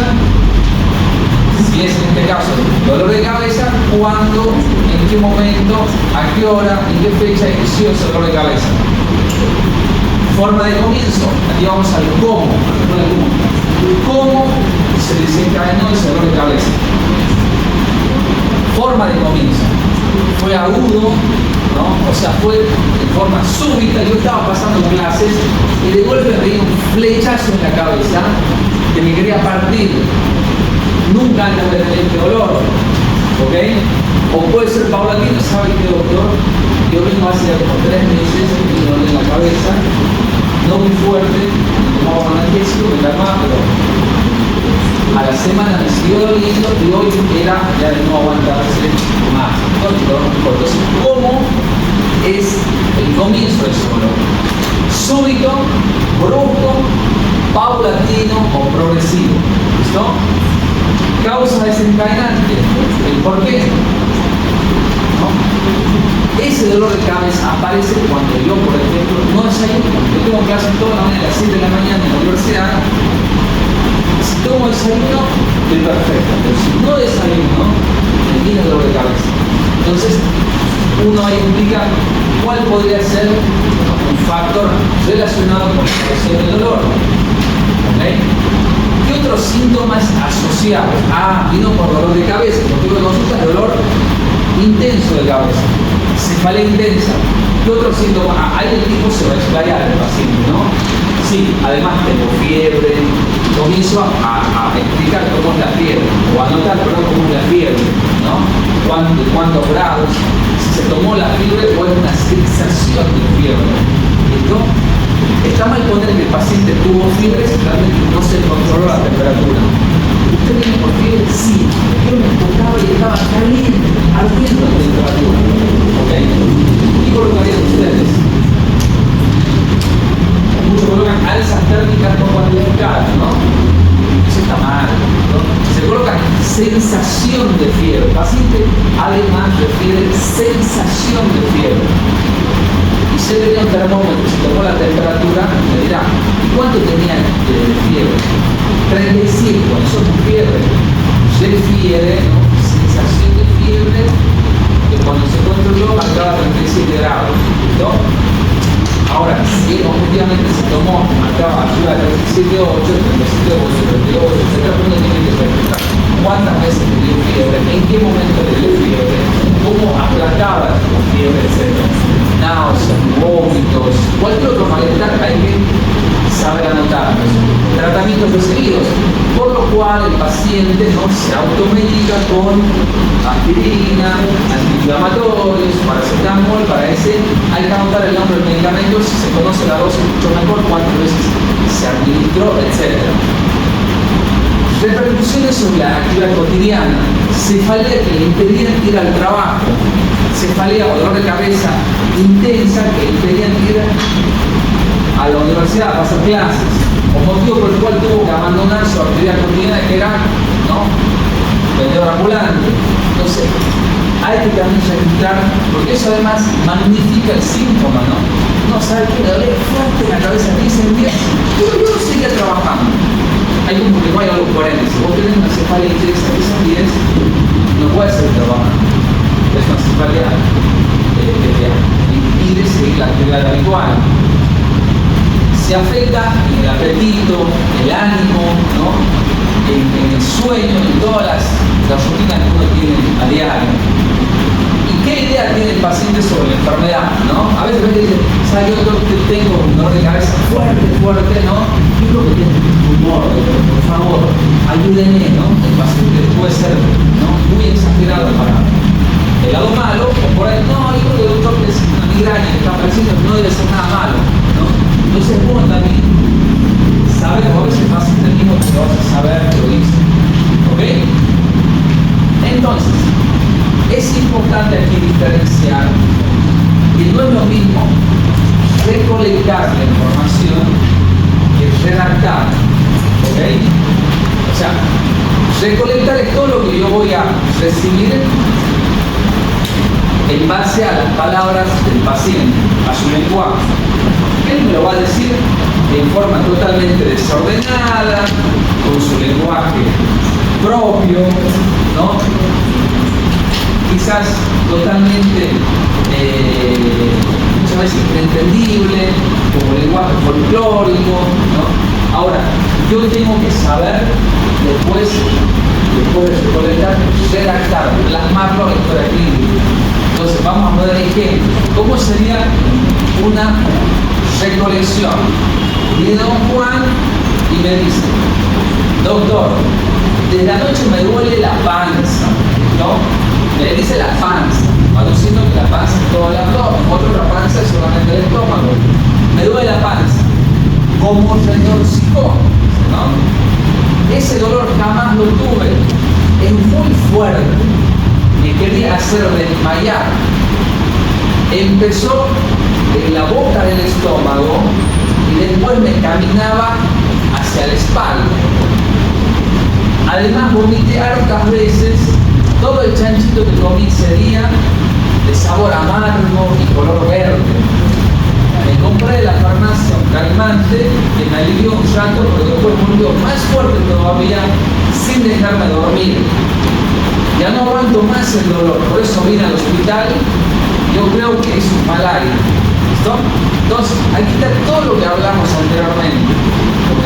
si es en este caso dolor de cabeza, ¿cuándo, en qué momento, a qué hora, en qué fecha inició ese dolor de cabeza? Forma de comienzo, aquí vamos al cómo. ¿Cómo se desencadenó ese dolor de cabeza? Forma de comienzo. Fue agudo, ¿no? O sea, fue de forma súbita. Yo estaba pasando clases y de golpe me veía un flechazo en la cabeza que me quería partir. Nunca antes de tener este dolor, ¿ok? O puede ser paulatino. ¿Sabe qué, doctor? Yo vengo hace como 3 meses y me dolor en la cabeza, no muy fuerte, tomaba analgésico, me calmaba, pero a la semana me siguió doliendo y hoy era ya de no aguantarse más. Entonces, ¿cómo es el comienzo de ese dolor? Súbito, brusco, paulatino o progresivo. ¿Listo? Causa desencadenante. ¿El por qué? ¿No? Ese dolor de cabeza aparece cuando yo, por ejemplo, no desayuno. Yo tengo clases toda la mañana a las 7 de la mañana en la universidad. Si tomo desayuno, estoy perfecto. Pero si no desayuno, me viene dolor de cabeza. Entonces, uno ahí implica cuál podría ser un factor relacionado con la expresión del dolor. ¿Okay? ¿Qué otros síntomas asociados? Ah, vino por dolor de cabeza. El motivo de consulta es dolor intenso de cabeza. Cefalea intensa. ¿Qué otros síntomas? Ah, ahí el tipo se va a explayar el paciente, ¿no? Sí, además tengo fiebre. Comienzo a explicar cómo es la fiebre, o a anotar, perdón, cómo es la fiebre, ¿no? ¿Cuántos grados? Si se tomó la fiebre o es una sensación de fiebre. ¿Listo? Está mal poner que el paciente tuvo fiebre si realmente no se controló la temperatura. ¿Usted viene por fiebre? Sí. Yo me tocaba y estaba caliente, ardiendo la temperatura. ¿Ok? Y sensación de fiebre. Y se le dio un termómetro, se tomó la temperatura, me dirá, ¿y cuánto tenía de fiebre? 37, bueno, eso es fiebre. Refiere, ¿no? Sensación de fiebre, que cuando se controló marcaba 37 grados, ¿no? Ahora, si objetivamente se tomó, marcaba arriba de 37,8, 37,8, 38, etc., uno tiene que preguntar cuántas veces le dio fiebre, en qué momento le dio fiebre, cómo aplacaba la fiebre, etc. Náuseas, vómitos, cualquier otro malestar hay que saber anotar. Tratamientos recibidos, por lo cual el paciente no se automedica con aspirina, antiinflamatorios, paracetamol. Para ese hay que anotar el nombre del medicamento, si se conoce la dosis mucho mejor, cuántas veces se administró, etc. Repercusiones sobre la actividad cotidiana, cefalea que le impedían ir al trabajo, cefalea o dolor de cabeza intensa que le impedían ir a la universidad a pasar clases, o motivo por el cual tuvo que abandonar su actividad cotidiana, que era, ¿no?, vendedor ambulante. Entonces, hay que también registrar, porque eso además magnifica el síntoma, ¿no? No sabe que me duele fuerte en la cabeza, me dicen bien, pero yo seguía trabajando. Hay como que no hay algo coherente. Si vos tenés una cefalea intensa que son 10, no puedes seguir trabajando. Es una cefalea que te impide seguir la actividad habitual. Se afecta en el apetito, el ánimo, ¿no?, en el sueño, en todas las rutinas que uno tiene a diario. ¿Y qué idea tiene el paciente sobre la enfermedad, ¿no? A veces me dicen, ¿sabes? Yo tengo un dolor de cabeza fuerte, ¿no? Yo creo que tengo un tumor, por favor, ayúdenme, ¿no? El paciente puede ser, ¿no?, muy exagerado para el lado malo, o por ahí, no, yo creo que el doctor es una migraña que está apareciendo, no debe ser nada malo, ¿no? Entonces, bueno, también saber, a veces el paciente mismo que lo vas a saber que lo dice, ¿ok? Entonces, es importante aquí diferenciar que no es lo mismo recolectar la información que redactar, ¿ok? O sea, recolectar es todo lo que yo voy a recibir en base a las palabras del paciente, a su lenguaje. Él me lo va a decir en forma totalmente desordenada, con su lenguaje propio, ¿no? Quizás totalmente, muchas veces inentendible, como lenguaje folclórico, ¿no? Ahora, yo tengo que saber después de recolectar, redactar, plasmarlo en la historia clínica. Entonces, vamos a poner ejemplos. ¿Cómo sería una recolección? Viene don Juan y me dice, doctor, desde anoche me duele la panza, ¿no? Me dice la panza, aduciendo que la panza es todo el abdomen, otra panza es solamente el estómago. Me duele la panza, como retorcijón, ¿no? Ese dolor jamás lo tuve, es muy fuerte, me quería hacer desmayar. Empezó en la boca del estómago y después me caminaba hacia la espalda. Además vomité hartas veces, todo el chanchito que comí ese día de sabor amargo y color verde. Me compré de la farmacia un calmante que me alivió un rato, pero después volvió más fuerte todavía sin dejarme dormir. Ya no aguanto más el dolor, por eso vine al hospital. Yo creo que es un mal aire. ¿Listo? Entonces, aquí está todo lo que hablamos anteriormente, ¿ok?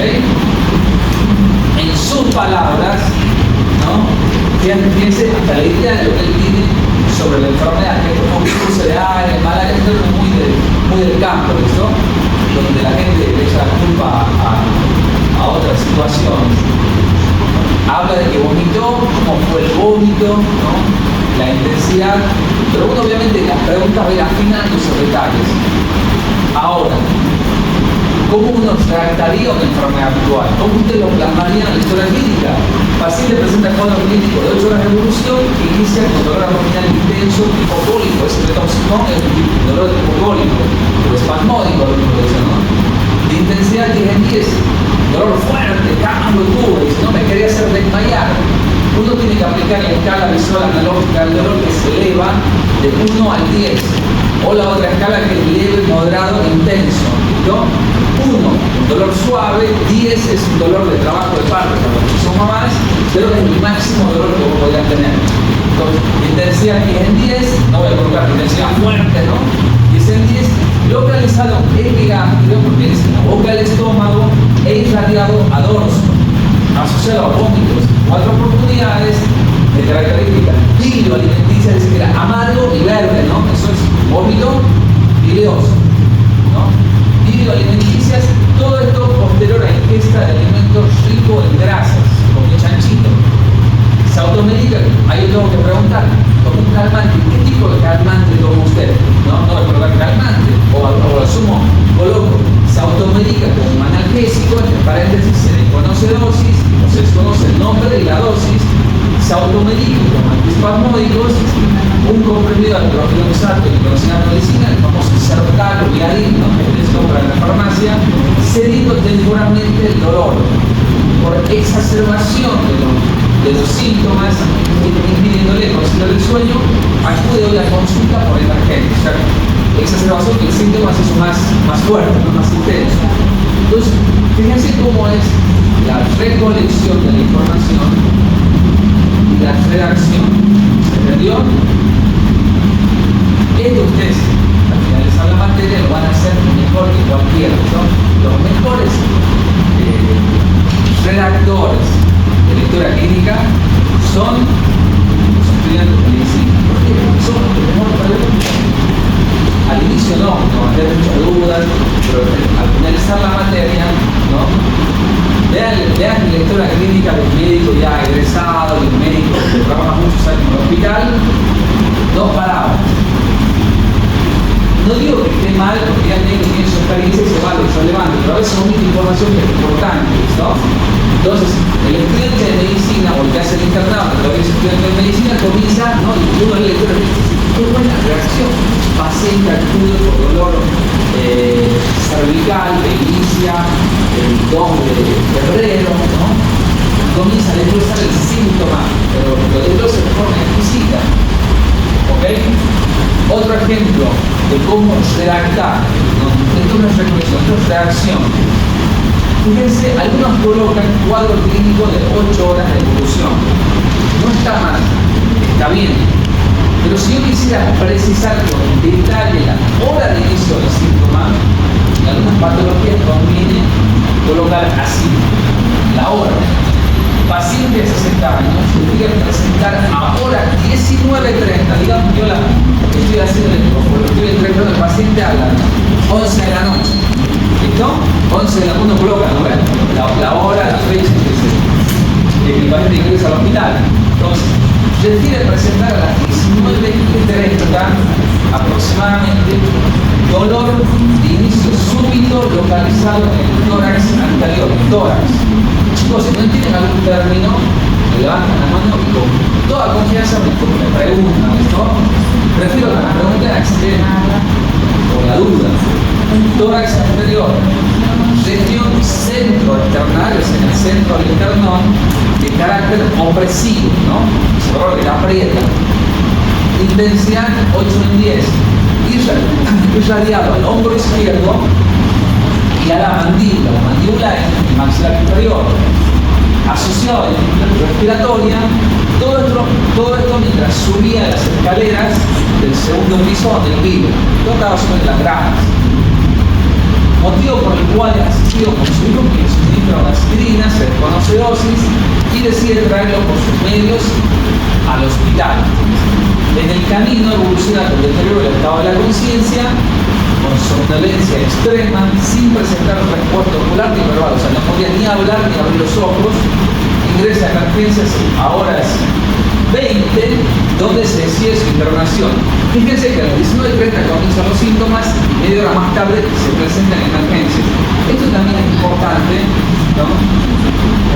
En sus palabras, ¿no? Fíjense hasta la idea de lo que él tiene sobre la enfermedad, que es como un curso de aire, malaria, esto es muy del campo, ¿listo? Donde la gente le echa la culpa a otras situaciones. Habla de que vomitó, cómo fue el vómito, ¿no?, la intensidad, pero uno obviamente las preguntas va a ir afinando esos detalles. Ahora, ¿cómo uno redactaría una enfermedad actual? ¿Cómo usted lo plasmaría en la historia clínica? El paciente presenta cuadro clínico de 8 horas de evolución que inicia con dolor abdominal intenso tipo cólico, ese retoxicón es un dolor tipo cólico, o espasmódico, lo mismo que dice, ¿no? De intensidad 10 en 10, dolor fuerte, jamás lo tuve, no me quería hacer desmayar. uno tiene que aplicar la escala visual analógica del dolor que se eleva de 1 al 10, o la otra escala que es leve, moderado e intenso, ¿no? 1, un dolor suave, 10 es un dolor de trabajo de parto, para los que son mamás, pero es el máximo dolor que vos podrías tener. Entonces, intensidad 10 en 10, no voy a colocar intensidad fuerte, ¿no? 10 en 10, localizado epigástrico, porque es en la boca del estómago, e irradiado a dorso, asociado a vómitos, 4 oportunidades de características bilioalimenticias, es decir, amargo y verde, ¿no? Eso es vómito bilioso, ¿no? Bilioalimenticias, todo esto posterior a ingesta de alimentos ricos en grasas, como el chanchito. Se automedica, ahí yo tengo que preguntar, ¿con un calmante? ¿Qué tipo de calmante toma usted? No es probar calmante, o al sumo coloco, se automedica con un analgésico, entre paréntesis se desconoce dosis, o se desconoce el nombre y la dosis, se automedica con antiespasmódicos, un comprimido de clorhidrato y conocida medicina, el famoso Sertal o Viadin, ¿no? Que se compra en la farmacia, cediendo temporalmente el dolor por exacerbación de los síntomas, impidiéndole conciliar el sueño, acude hoy a consulta por emergencia. O sea, exacerbación que el síntoma se hizo más fuerte, ¿no? Más intenso. Entonces, fíjense cómo es la recolección de la información y la redacción. ¿Se entendió? Esto ustedes, al finalizar la materia, lo van a hacer mejor que cualquiera, ¿no? Los mejores redactores de lectura clínica son los estudiantes de medicina. ¿Por qué? Porque son los que mejor preguntan. Al inicio no van a tener muchas dudas, pero al finalizar la materia, ¿no? Vean mi lectura clínica de un médico ya egresado, de un médico que trabaja muchos años en el hospital, 2 palabras. No digo que esté mal, porque ya el médico tiene su experiencia y se vale, es relevante, pero a veces omite información que es importante, ¿no? Entonces, el estudiante de medicina, o el que hace el internado, que todavía es estudiante de medicina, comienza, ¿no? Y uno lee lectura y dice, qué buena reacción. Paciente acude por dolor cervical, de inicia el 2 de febrero, ¿no? Comienza a desglosar el síntoma, pero lo desglosa de forma exquisita. ¿Ok? Otro ejemplo de cómo redactar, ¿no? Esto no es recolección, esto es redacción. Fíjense, algunos colocan cuadro clínico de 8 horas de evolución. No está mal, está bien. Pero si yo quisiera precisar con detalle la hora de inicio del síntoma, en algunas patologías conviene colocar así, la hora. Paciente de 60 años tendría que presentar ahora 19:30, digamos yo estoy haciendo el micrófono, estoy entregando al paciente a las 11 de la noche. ¿Listo? 11 de la noche uno coloca, ¿no ven? La hora, la fecha que el paciente ingresa al hospital. Entonces, requiere presentar a las 19:30 aproximadamente dolor de inicio súbito localizado en el tórax anterior, tórax. Chicos, si no entienden algún término, me levantan la mano y con toda confianza me preguntan, ¿no? Prefiero que me pregunten a extrema, por la duda. Tórax anterior, región centro-esternal, es en el centro del esternón, de carácter opresivo, ¿no? Dolor que la aprieta. Intensidad 8 en 10. Irradiado al hombro izquierdo y a la mandíbula. La mandíbula es el maxilar inferior. Asociado a la dificultad respiratoria, todo esto mientras subía las escaleras del segundo piso del vidrio. Todo estaba sobre las gradas. Motivo por el cual ha asistido con su hijo que suministra una aspirina, se desconoce dosis y decide traerlo por sus medios al hospital. En el camino evoluciona con deterioro del estado de la conciencia, con somnolencia extrema, sin presentar respuesta ocular ni verbal, o sea, no podía ni hablar ni abrir los ojos. Ingresa a emergencias a horas 20, donde se decide su internación. Fíjense que a las 19:30 comienzan los síntomas y media hora más tarde se presentan en emergencias. Esto también es importante, ¿no?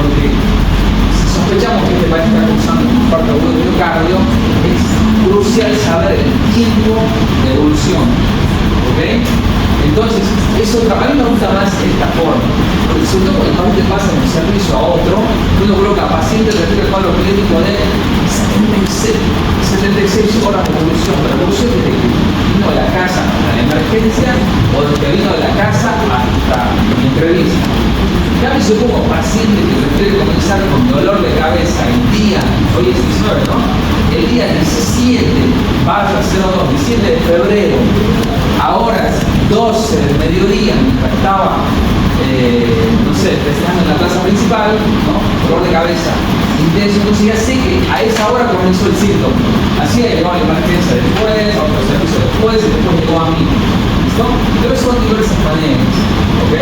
Porque si sospechamos que este paciente está causando un infarto agudo de miocardio, es crucial saber el tiempo de evolución. ¿Ok? Entonces, a mí me gusta más esta forma, porque sobre todo cuando el paciente pasa de un servicio a otro, uno coloca paciente refiere al cuadro clínico de 76 horas de evolución. La evolución desde que vino de la casa hasta la emergencia o desde que vino de la casa hasta mi entrevista. Ya me supongo paciente que refiere comenzar con dolor de cabeza el día, hoy es 19, ¿no? El día 17, vaya 17 de febrero, a horas 12 del mediodía, mientras estaba, no sé, festejando en la plaza principal, ¿no? Dolor de cabeza intenso, entonces ya sé que a esa hora comenzó el síntoma. Así llegó a la emergencia después, a otro servicio después, y después llegó a mí. ¿Listo? Pero son diversas maneras, ¿ok?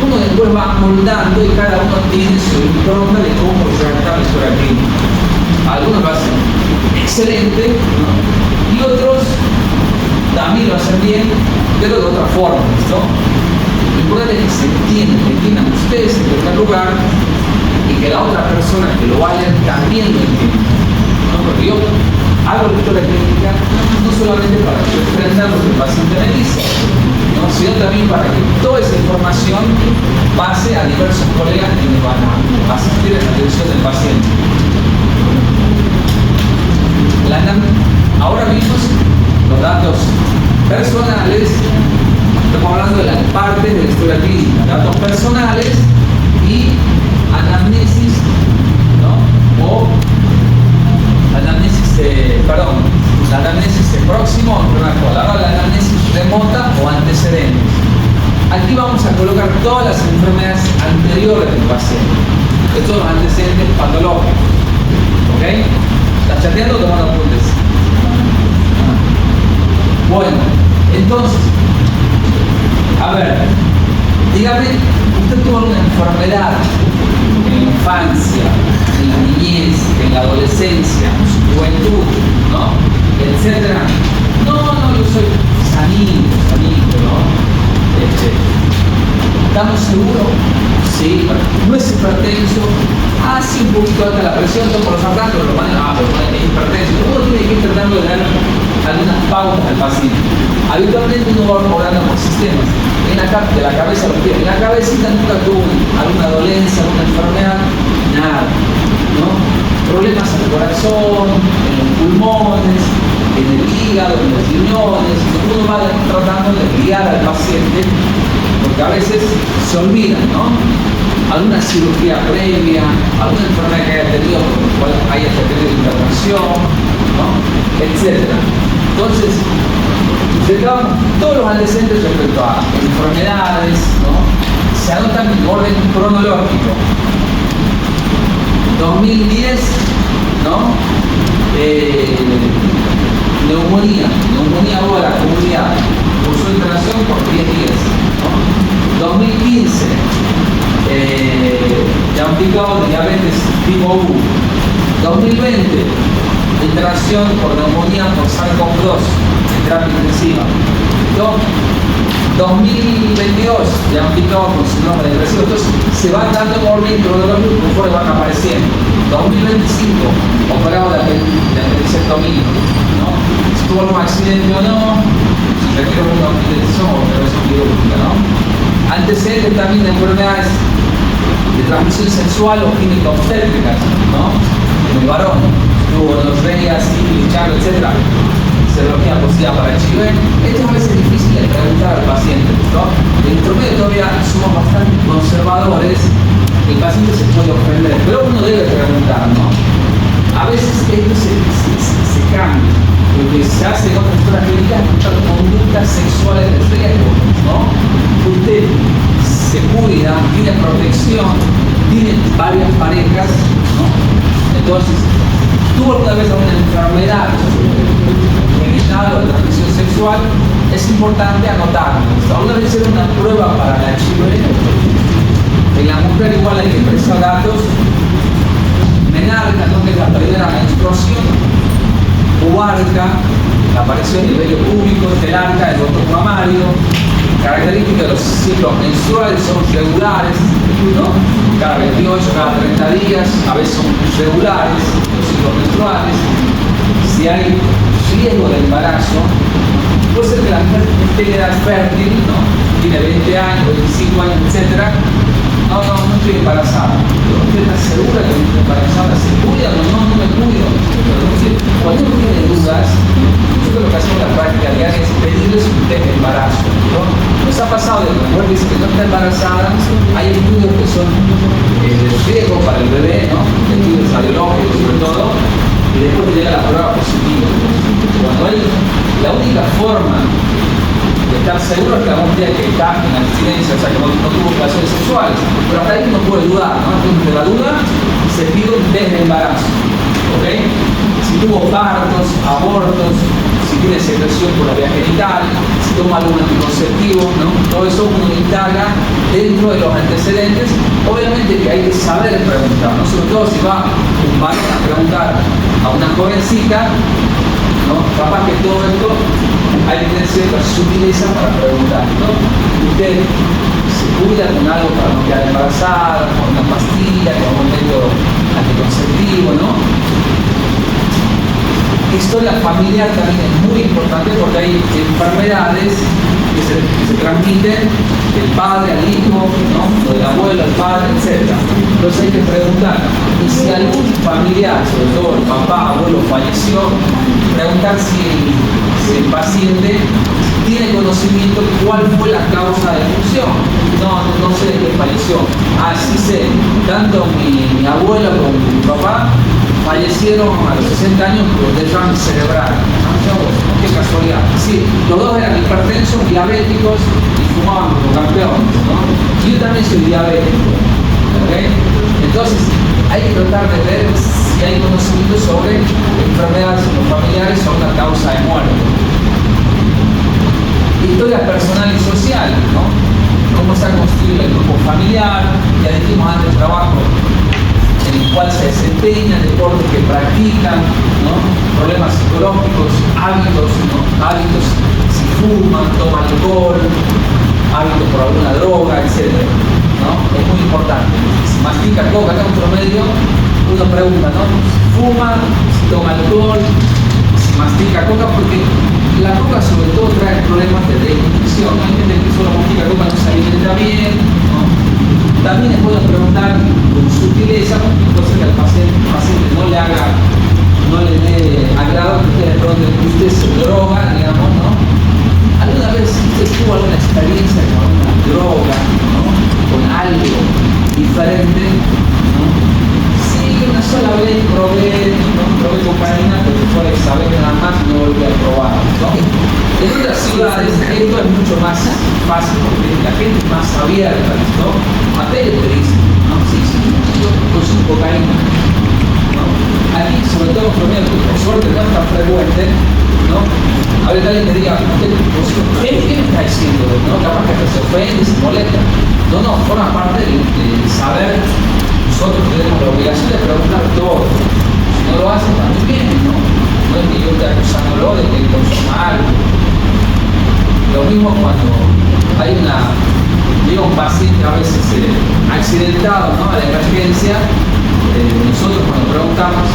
Uno después va moldando y cada uno tiene su impronta de cómo redactar la historia clínica. Algunos lo hacen excelente, ¿no? Y otros también lo hacen bien, pero de otra forma, ¿no? Lo importante es que se entiendan ustedes en primer lugar y que la otra persona que lo vaya también lo entienda, ¿no? Porque yo hago la historia clínica no solamente para enfrentar lo que el paciente me dice, ¿no? Sino también para que toda esa información pase a diversos colegas que me van a asistir en la atención del paciente. Ahora vimos los datos personales, estamos hablando de las partes de la historia clínica, datos personales y anamnesis, ¿no? O anamnesis, la anamnesis próximo, ahora la anamnesis remota o antecedentes. Aquí vamos a colocar todas las enfermedades anteriores del paciente, estos son los antecedentes patológicos, ¿ok? ¿Estás chateando o tomando apuntes? Bueno, entonces, a ver, dígame, usted tuvo una enfermedad en la infancia, en la niñez, en la adolescencia, en su juventud, ¿no? Etcétera. No, yo soy sanito, ¿no? ¿Estamos seguros? Sí, no es hipertenso. Sí, un poquito alta la presión, por los aparatos, pero es hipertenso. Uno tiene que ir tratando de dar algunas pautas al paciente. Habitualmente uno va ordenando por sistemas. De la cabeza a los pies. En la cabecita nunca tuvo alguna dolencia, alguna enfermedad, nada, ¿no? Problemas al corazón, en los pulmones, en el hígado, en los riñones. Uno va tratando de guiar al paciente, porque a veces se olvidan, ¿no? Alguna cirugía previa, alguna enfermedad que haya tenido, por la cual haya tenido intervención, ¿no? Etcétera. Entonces, llegamos todos los antecedentes respecto a enfermedades, ¿no? Se anotan en orden cronológico. 2010, ¿no? Neumonía aguda de la comunidad, cursó internación por 10 días, ¿no? 2015, diagnosticado de diabetes tipo 1. 2020, internación por neumonía por SARS-CoV-2 en terapia intensiva. 2022, diagnosticado con síndrome depresivo. Entonces se van dando orden cronológico conforme van apareciendo. 2025, operado de apendicectomía, ¿no? Si tuvo algún accidente o no, si requiere una hospitalización o intervención quirúrgica, ¿no? Antecedentes también de enfermedades de transmisión sexual o químico-obstétricas, ¿no? En el varón, tuvo gonorrea, sífilis, chancro, etc. Serología positiva para HIV. Esto a veces es difícil de preguntar al paciente, ¿no? En nuestro medio todavía somos bastante conservadores, el paciente se puede ofender, pero uno debe preguntar, ¿no? A veces esto se cambia, lo que se hace en otras historias clínicas es buscar conductas sexuales de riesgo, ¿no? Usted se cuida, tiene protección, tiene varias parejas, ¿no? Entonces, tuvo alguna vez alguna enfermedad genital o de transmisión sexual, es importante anotarlo. Alguna vez hicieron una prueba para la HIV. En la mujer igual hay que expresar datos: menarca, donde es la primera menstruación; pubarca, la aparición del vello púbico; telarca, el voto mamario. Características de los ciclos menstruales son regulares, ¿no? Cada 28, cada 30 días, a veces son regulares los ciclos menstruales. Si hay riesgo de embarazo, puede ser que la mujer esté en edad fértil, ¿no? tiene 20 años, 25 años, etc. No estoy embarazada. Pero ¿usted está segura que no estoy embarazada? ¿Se cuida o no me cuido? Cuando uno tiene dudas, nosotros lo que hacemos en la práctica diaria es pedirles un test de embarazo, ¿no? Nos ha pasado de que la mujer dice que no está embarazada, hay estudios que son de riesgo para el bebé, ¿no? Estudios radiológicos sobre todo, y después te llega la prueba positiva. Cuando hay la única forma de estar seguro es que la mujer que está en abstinencia, o sea que no tuvo relaciones sexuales, pero hasta ahí uno puede dudar, ¿no? Entonces de la duda se pide un test de embarazo, ¿ok? Si tuvo partos, abortos, si tiene secreción por la vía genital, si toma algún anticonceptivo, ¿no? Todo eso uno indaga dentro de los antecedentes. Obviamente que hay que saber preguntar, ¿no? Sobre todo si va un varón a preguntar a una jovencita, ¿no? Capaz que todo esto hay que tener cierta sutileza para preguntar, ¿no? Usted se cuida con algo para no quedar embarazada, con una pastilla, con un método anticonceptivo, ¿no? Historia familiar también es muy importante porque hay enfermedades que se transmiten del padre al hijo, ¿no? O del abuelo al padre, etc. Entonces hay que preguntar, y si algún familiar, sobre todo el papá, abuelo, falleció, preguntar si el paciente tiene conocimiento cuál fue la causa de función. No sé de qué falleció. Sí sé, tanto mi abuelo como mi papá fallecieron a los 60 años por derrame cerebral. Qué casualidad. Sí, los dos eran hipertensos, diabéticos y fumaban como campeones, ¿no? Yo también soy diabético, ¿ok? Entonces hay que tratar de ver si hay conocimiento sobre enfermedades familiares o una causa de muerte. Historia personal y social, ¿no? Cómo se ha construido el grupo familiar, ya dijimos antes, trabajo en el cual se desempeñan, deportes que practican, ¿no? Problemas psicológicos, hábitos, ¿no? Hábitos, si fuman, toman alcohol, hábitos por alguna droga, etc., ¿no? Es muy importante. Si mastica coca, acá en promedio, uno pregunta, ¿no? Fuma, si toma alcohol, si mastica coca, porque la coca sobre todo trae problemas de desnutrición. Hay gente que solo mastica coca, no se alimenta bien, ¿no? También es bueno preguntar con sutileza, porque puede ser que al paciente no le dé agrado que usted de pronto usted se droga, digamos, ¿no? ¿Alguna vez usted tuvo alguna experiencia con una droga, ¿no? Con algo diferente, ¿no? Sí, una sola vez probé cocaína, pero fue esa vez nada más y no volví a probar, ¿no? En otras ciudades esto es mucho más fácil porque la gente es más abierta, ¿no? Materia te dice, ¿no? Sí, yo consumo cocaína, ¿no? Aquí, sobre todo en promedio, por suerte no es tan frecuente, ¿no? A ver, alguien te diga, ¿qué me está diciendo? ¿No? Capaz que se ofende, se molesta. No, forma parte de saber. Nosotros tenemos la obligación de preguntar todo. Si no lo hacen, también bien, ¿no? No es que yo esté acusándolo de que consuma algo. Lo mismo cuando hay llega un paciente a veces accidentado, ¿no? A la emergencia, nosotros cuando preguntamos,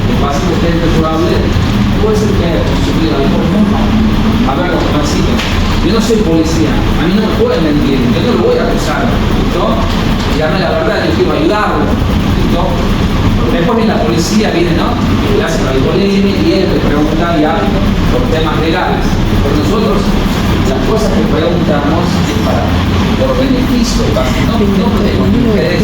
el paciente está indesfigurable, puede ser que haya consumido alcohol, ¿no? A ver, los jovencitos, yo no soy policía, a mí no me pueden mentir, yo no lo voy a acusar, ¿no? Dígame la verdad, yo quiero ayudarlo, ¿no? Después viene la policía, viene, ¿no? Y le hace la alcoholemia y él le pregunta ya por temas legales. Pero nosotros, las cosas que preguntamos es por beneficio, no tenemos interés.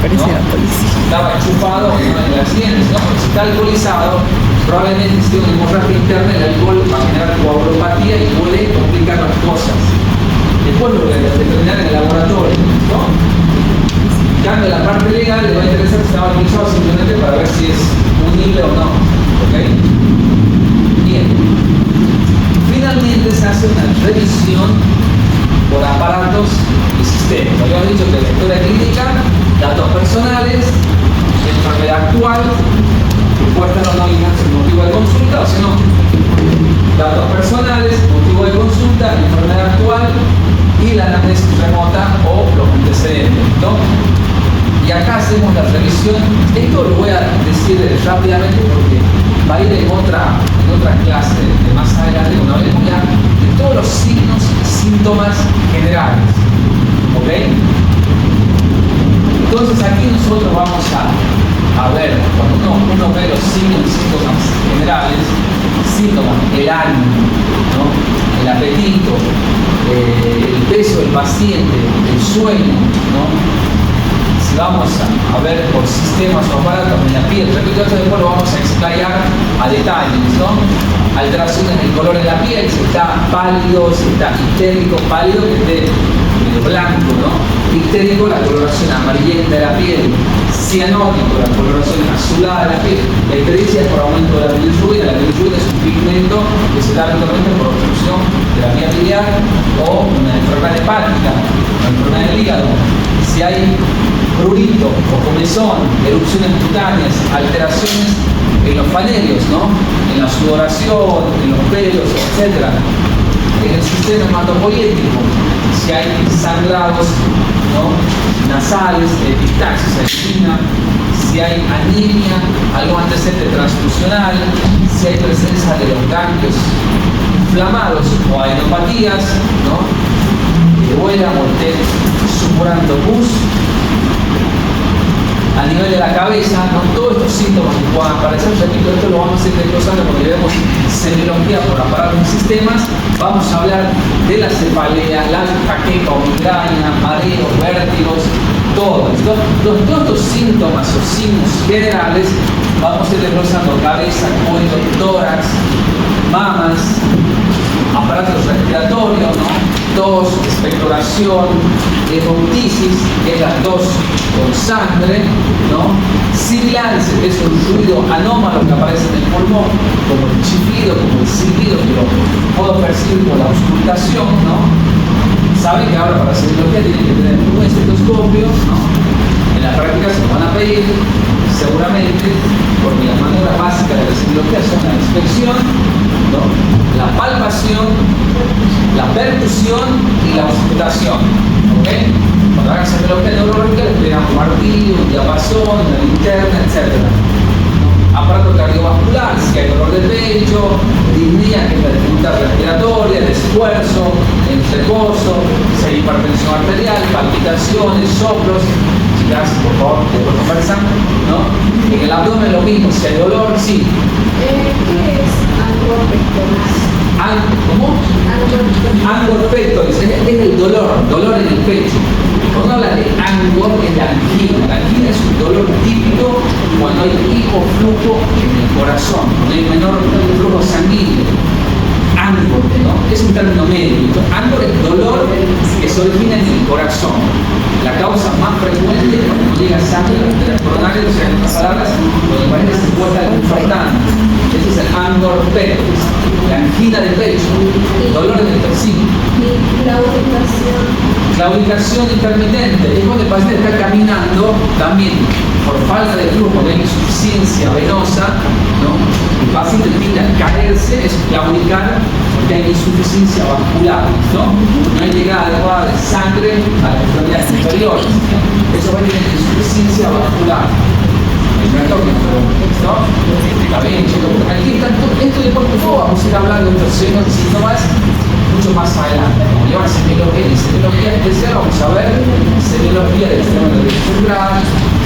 Parece la policía. Estaba enchufado en el accidente, ¿no? Porque si está alcoholizado, probablemente si tiene una hemorragia interna, el alcohol va a generar coagulopatía y puede complicar las cosas. Después lo voy a determinar en el laboratorio, ¿no? En cambio, la parte legal le va a interesar si estaba alcoholizado simplemente para ver si es unible o no. ¿Ok? Bien. Finalmente se hace una revisión por aparatos y sistemas. Habíamos dicho que la historia clínica, datos personales, enfermedad actual, respuesta o no el motivo de consulta, o si no, datos personales, motivo de consulta, enfermedad actual y la anamnesis remota o los antecedentes, ¿no? Y acá hacemos la revisión. Esto lo voy a decir rápidamente porque va a ir en otra clase de más adelante cuando hablemos ya de todos los signos y síntomas generales. ¿Ok? Entonces aquí nosotros vamos a ver, cuando uno ve los síntomas generales, síntomas, el ánimo, ¿no? El apetito, el peso del paciente, el sueño, ¿no? Si vamos a ver por sistemas o aparatos en la piel, repito, esto después lo vamos a explayar a detalles, ¿no? Alteraciones del color de la piel, si está pálido, si está histérico, pálido que esté blanco, ¿no? Histérico, la coloración amarillenta de la piel, cianótico, la coloración azulada de la piel. La ictericia es por aumento de la bilirrubina. La bilirrubina es un pigmento que se da habitualmente por obstrucción de la vía biliar o una enfermedad hepática, una enfermedad del hígado. Si hay prurito o comezón, erupciones cutáneas, alteraciones en los panelios, ¿no? En la sudoración, en los pelos, etc. En el sistema hematopoyético, si hay sangrados, ¿no? Nasales, epistaxis alpina, si hay anemia, algún antecedente transfusional, si hay presencia de los ganglios inflamados o adenopatías, ¿no? Huélamo, supurando pus, a nivel de la cabeza, ¿no? Todos estos síntomas que puedan aparecer, repito, esto lo vamos a ir desglosando porque vemos semiología por aparatos y sistemas. Vamos a hablar de la cefalea, la jaqueca o migraña, mareos, vértigos, todos estos síntomas o signos generales. Vamos a ir desglosando cabeza, cuello, tórax, mamas, aparatos respiratorios, ¿no? Tos, expectoración, bronquitis, que es la tos con sangre, ¿no? Sibilancia, que es un ruido anómalo que aparece en el pulmón, como el chiflido, como el silbido, que lo puedo percibir por la auscultación, ¿no? Saben que ahora para semiología tienen que tener un estetoscopio, ¿no? En la práctica se lo van a pedir, seguramente, porque las maniobras básicas de la semiología son la inspección, ¿no? La palpación, la percusión y la auscultación. ¿Ok? Cuando hagan semiología neurológica les pedirán un martillo, un diapasón, una linterna, etc. Aparato cardiovascular, si hay dolor de pecho, disnea, que es la dificultad respiratoria, el esfuerzo, el reposo, si hay hipertensión arterial, palpitaciones, soplos. Chicas, por favor, después conversan, ¿no? En el abdomen lo mismo, si hay dolor, sí. ¿Qué es angor pectoris? ¿Cómo? Angor pectoris, es el dolor en el pecho. Cuando habla de angor es la angina. La angina es un dolor típico cuando hay hipoflujo en el corazón, cuando hay menor flujo sanguíneo. Angor, ¿no? Es un término médico. Angor es dolor que se origina en el corazón. La causa más frecuente es cuando llega sangre a las arterias coronarias, o sea, en otras palabras, cuando parece se encuentra infartando. Ese es el angor pectoris, la angina de pecho, dolor en el pecho. Y claudicación. Claudicación intermitente es cuando el paciente está caminando también por falta de flujo, de insuficiencia venosa, ¿no? El paciente tiende a caerse, es claudicar porque hay insuficiencia vascular, ¿no? No hay llegada adecuada de sangre a las extremidades inferiores. Eso va a tener insuficiencia vascular. ¿no? Está bien, chicos. Aquí está esto de por favor, vamos a ir hablando de otros síntomas mucho más adelante. Como llevar semiología especial, vamos a ver semiología del sistema nervioso central,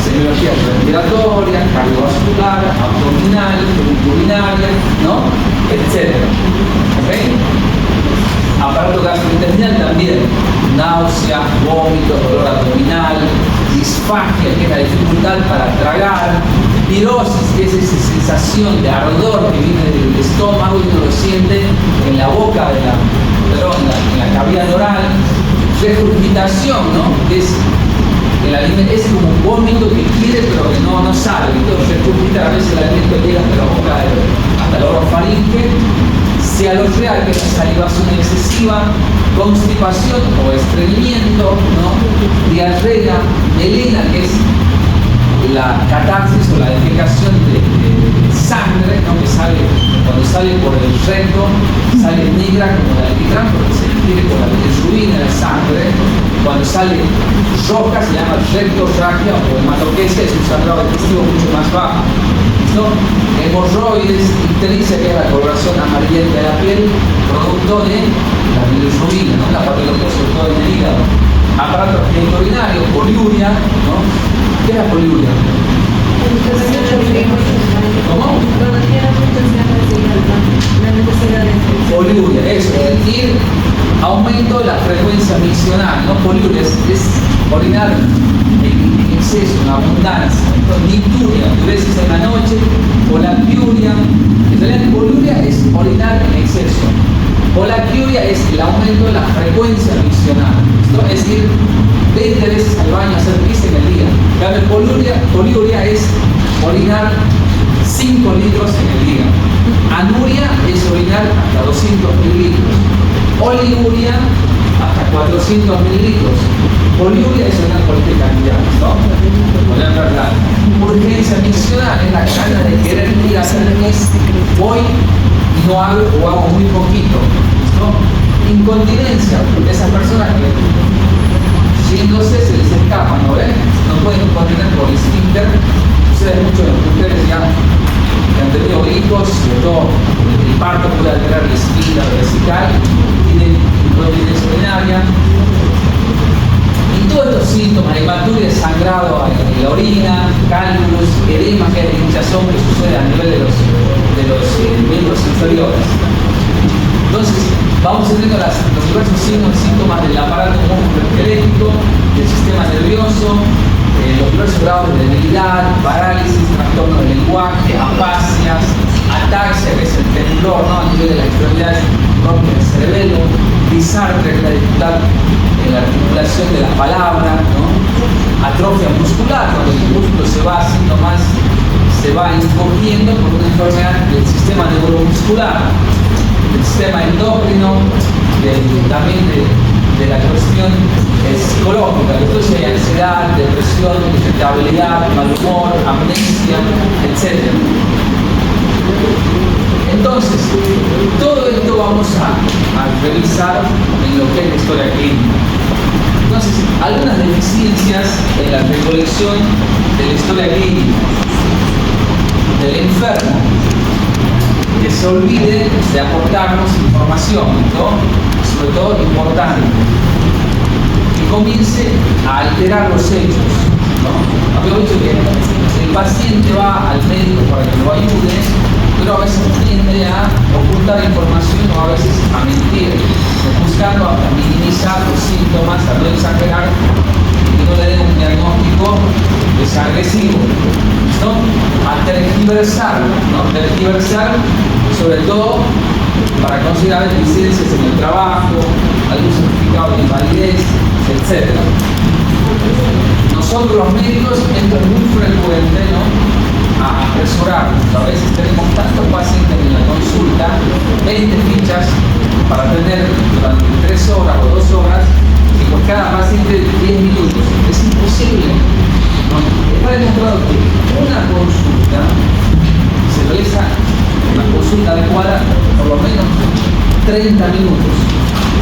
semiología respiratoria, cardiovascular, abdominal, urinaria, ¿no? Etcétera. ¿Ok? Aparato gastrointestinal también, náusea, vómito, dolor abdominal, disfagia, que es la dificultad para tragar, pirosis, que es esa sensación de ardor que viene del estómago y uno lo siente en la boca, en la cavidad oral, regurgitación, ¿no? Que es como un vómito que quiere pero que no sale, entonces regurgitar, a veces el alimento llega hasta la boca, hasta el orofaringe. Cialorrea, que es la salivación excesiva, constipación o estreñimiento, ¿no? Diarrea, melena, que es la catarsis o la defecación de sangre, ¿no? Que sale, cuando sale por el recto, sale negra como la alquitrán, porque se adquiere con la bilirrubina de sangre. Cuando sale roja se llama rectorragia o hematoquesia, es un sangrado digestivo mucho más bajo. ¿No? Hemorroides, ictericia, que es la coloración amarillenta de la piel, producto de la bilirrubina, ¿no? La patología poliuria, ¿no? ¿Qué es la poliuria? ¿Cómo? Poliuria, eso, es decir, aumento de la frecuencia miccional, ¿no? Poliuria es orinar en exceso, en abundancia. Entonces, nicturia, veces en la noche, polaquiuria. En realidad, poliuria es orinar en exceso. Polaquiuria es el aumento de la frecuencia miccional, ¿no? Es decir, 20 veces al baño, hacer pis en el día. Claro, poliuria es orinar 5 litros en el día. Anuria es orinar hasta 200 mililitros. Oliuria hasta 400 mililitros. Poliuria es orinar cualquier cantidad, ¿no? La urgencia miccional es la gana de querer ir a hacer pis. Voy y no hago o hago muy poquito, ¿no? Incontinencia, esas personas que yéndose se les escapan, ¿no ven? No pueden contener por el esfínter. Sucede mucho en las mujeres ya que han tenido hijos, sobre todo el parto puede alterar el esfínter vesical, tienen incontinencia urinaria. Y todos estos síntomas, hematuria, sangrado en la orina, cálculos, edema, que es hinchazón que sucede a nivel de los miembros inferiores. Entonces, vamos teniendo los diversos síntomas del aparato musculoesquelético, del sistema nervioso, los diversos grados de debilidad, parálisis, trastorno del lenguaje, apasias, ataxia, que es el temblor, ¿no? A nivel de las extremidades propias del cerebelo, disartria, que es la dificultad en la articulación de la palabra, ¿no? Atrofia muscular, cuando el músculo se va haciendo más, se va encogiendo por una enfermedad del sistema neuromuscular, del sistema endocrino, también de la cuestión psicológica, entonces hay ansiedad, depresión, irritabilidad, mal humor, amnesia, etc. Entonces, todo esto vamos a revisar en lo que es la historia clínica. Entonces, algunas deficiencias en la recolección de la historia clínica del enfermo, que se olvide de aportarnos información, ¿no? Sobre todo importante, que comience a alterar los hechos, ¿no? Habíamos dicho que el paciente va al médico para que lo ayude, pero a veces tiende a ocultar información o a veces a mentir, buscando a minimizar los síntomas, a no exagerar y que no le den un diagnóstico desagresivo, ¿no? A tergiversar, ¿no? Tergiversar sobre todo para considerar deficiencias en el trabajo, algún certificado de invalidez, etc. Nosotros los médicos, esto es muy frecuente, ¿no? A apresurarnos. A veces tenemos tantos pacientes en la consulta, 20 fichas para atender durante 3 horas o 2 horas, y por cada paciente 10 minutos. Es imposible. ¿No? Está demostrado que una consulta se realiza, una consulta adecuada, por lo menos 30 minutos,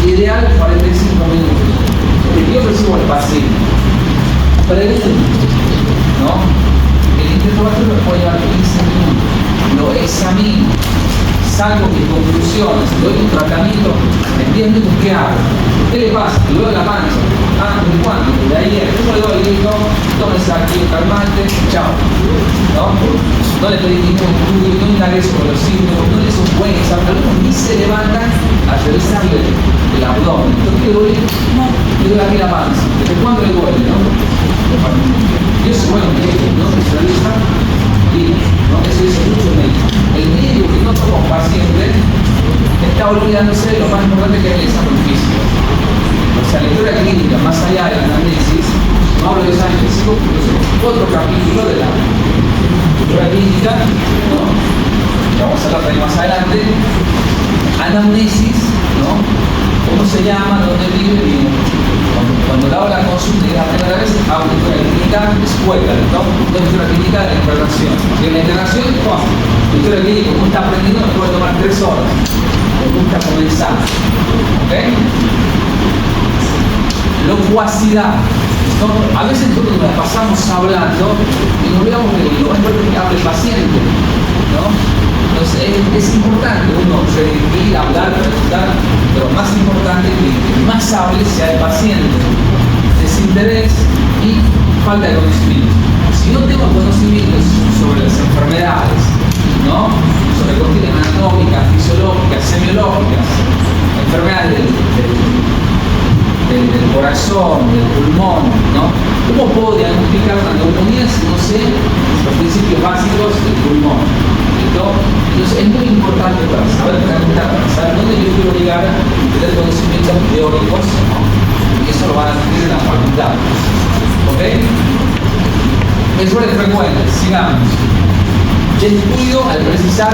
ideal 45 minutos. Porque yo recibo al paciente, pregunto, ¿no? El interrogatorio me puede llevar 15 minutos, lo examino, saco mis conclusiones, doy un tratamiento, en 10 minutos, ¿qué hago? ¿Qué le pasa? Le doy la panza. Ah, ¿de cuándo? De ayer. ¿Cómo le doy? Le digo, tómese aquí un calmante, chao. ¿No? No le pedí ningún estudio, no indagué sobre los síntomas, no le hizo un buen examen. Algunos ni se levantan a revisarle el abdomen. Entonces, ¿qué le doy? No, le doy aquí la panza. ¿Desde cuándo le duele? ¿No? Y eso, bueno, no se realiza y no, eso dice mucho médico. El médico que no toma un paciente está olvidándose de lo más importante que es el examen físico. O sea, la historia clínica, más allá del análisis, no hablo de examen físico, pero es otro capítulo de la historia clínica, ¿no? Que vamos a hablar de más adelante. Anamnesis, ¿no? ¿Cómo se llama? ¿Dónde vive? Cuando hago la consulta y la primera vez, hago una historia clínica escueta, ¿no? Una historia clínica de la internación. Y en la internación, la historia clínica, como está aprendiendo, me puede tomar 3 horas. Me gusta comenzar. ¿Ok? Locuacidad. ¿No? A veces nosotros nos la pasamos hablando y nos olvidamos de lo más importante que hable el paciente, ¿no? Entonces es importante uno redirigir, hablar, preguntar, pero más importante que más hable sea el paciente. Desinterés y falta de conocimiento. Si no tengo conocimientos sobre las enfermedades, ¿no? Sobre cuestiones anatómicas, fisiológicas, semiológicas, enfermedades del corazón, del pulmón, ¿no? ¿Cómo puedo diagnosticar una neumonía si no sé los principios básicos del pulmón? ¿Listo? Entonces es muy importante para saber preguntar, para saber dónde yo quiero llegar y tener conocimientos teóricos, ¿no? Y eso lo van a adquirir en la facultad. ¿Ok? Errores frecuentes, sigamos. Descuido al precisar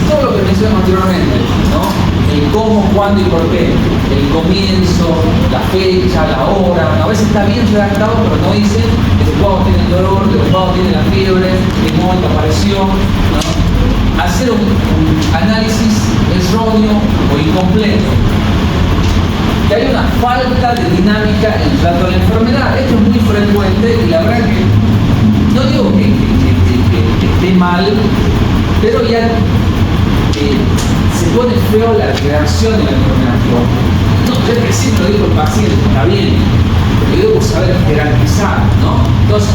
todo lo que mencionamos anteriormente, ¿no? El cómo, cuándo y por qué. El comienzo, la fecha, la hora. A veces está bien redactado, pero no dice desde cuándo tiene el dolor, desde cuándo tiene la fiebre, de qué momento apareció, ¿no? Hacer un análisis erróneo o incompleto. Que hay una falta de dinámica en el trato de la enfermedad. Esto es muy frecuente y la verdad que no digo que esté mal, pero ya se pone feo la reacción de la enfermedad. No, es que siempre lo digo el paciente, está bien, pero yo debo saber jerarquizar, ¿no? Entonces,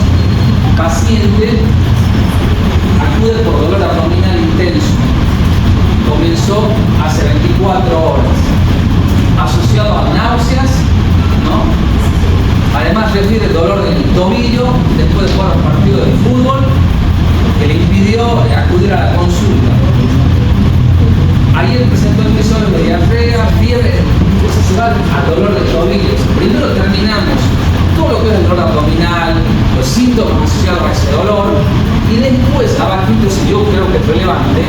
paciente acude por dolor abdominal intenso, comenzó hace 24 horas, asociado a náuseas, ¿no? Además refiere dolor del tobillo después de jugar un partido de fútbol que le impidió acudir a la consulta. Ayer presentó episodios de diarrea, fiebre, se va a dolor de tobillo. Primero terminamos todo lo que es el dolor abdominal, los síntomas asociados a ese dolor, y después, abajito, si yo creo que es relevante,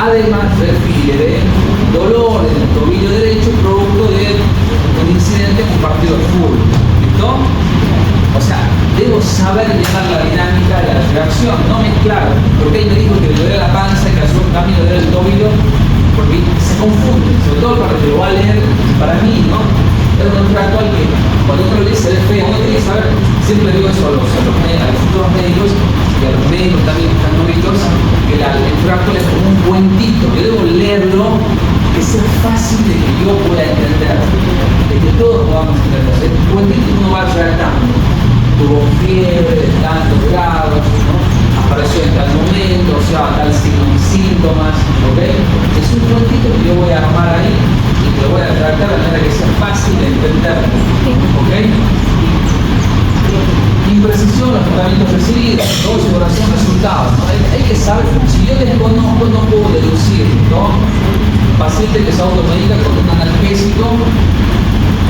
además refiere dolor en el tobillo derecho producto de un incidente en un partido de fútbol. ¿Listo? O sea, debo saber llevar la dinámica de la reacción, no mezclar, porque él me dijo que le duele la panza y que hace un cambio de el tobillo, porque se confunde, sobre todo para el que lo va a leer, para mí, ¿no? Es un actual que cuando uno le dice el feo, uno tiene que saber, siempre digo eso a los futuros médicos y a los médicos también que están novitos, que el actual es como un cuentito, yo debo leerlo, que sea fácil de que yo pueda entender, de que todos podamos entender. El cuentito uno va redactando, tuvo fiebre de tantos grados, ¿no? Apareció en tal momento, o sea, tal signo y síntomas, ¿ok? Es un cuentito que yo voy a armar ahí y que lo voy a tratar de manera que sea fácil de entender, ¿ok? Imprecisión, los tratamientos recibidos, dosis, duración, resultados, ¿no? Hay que saber, si yo desconozco no puedo deducir, ¿no? Paciente que se automedica con un analgésico,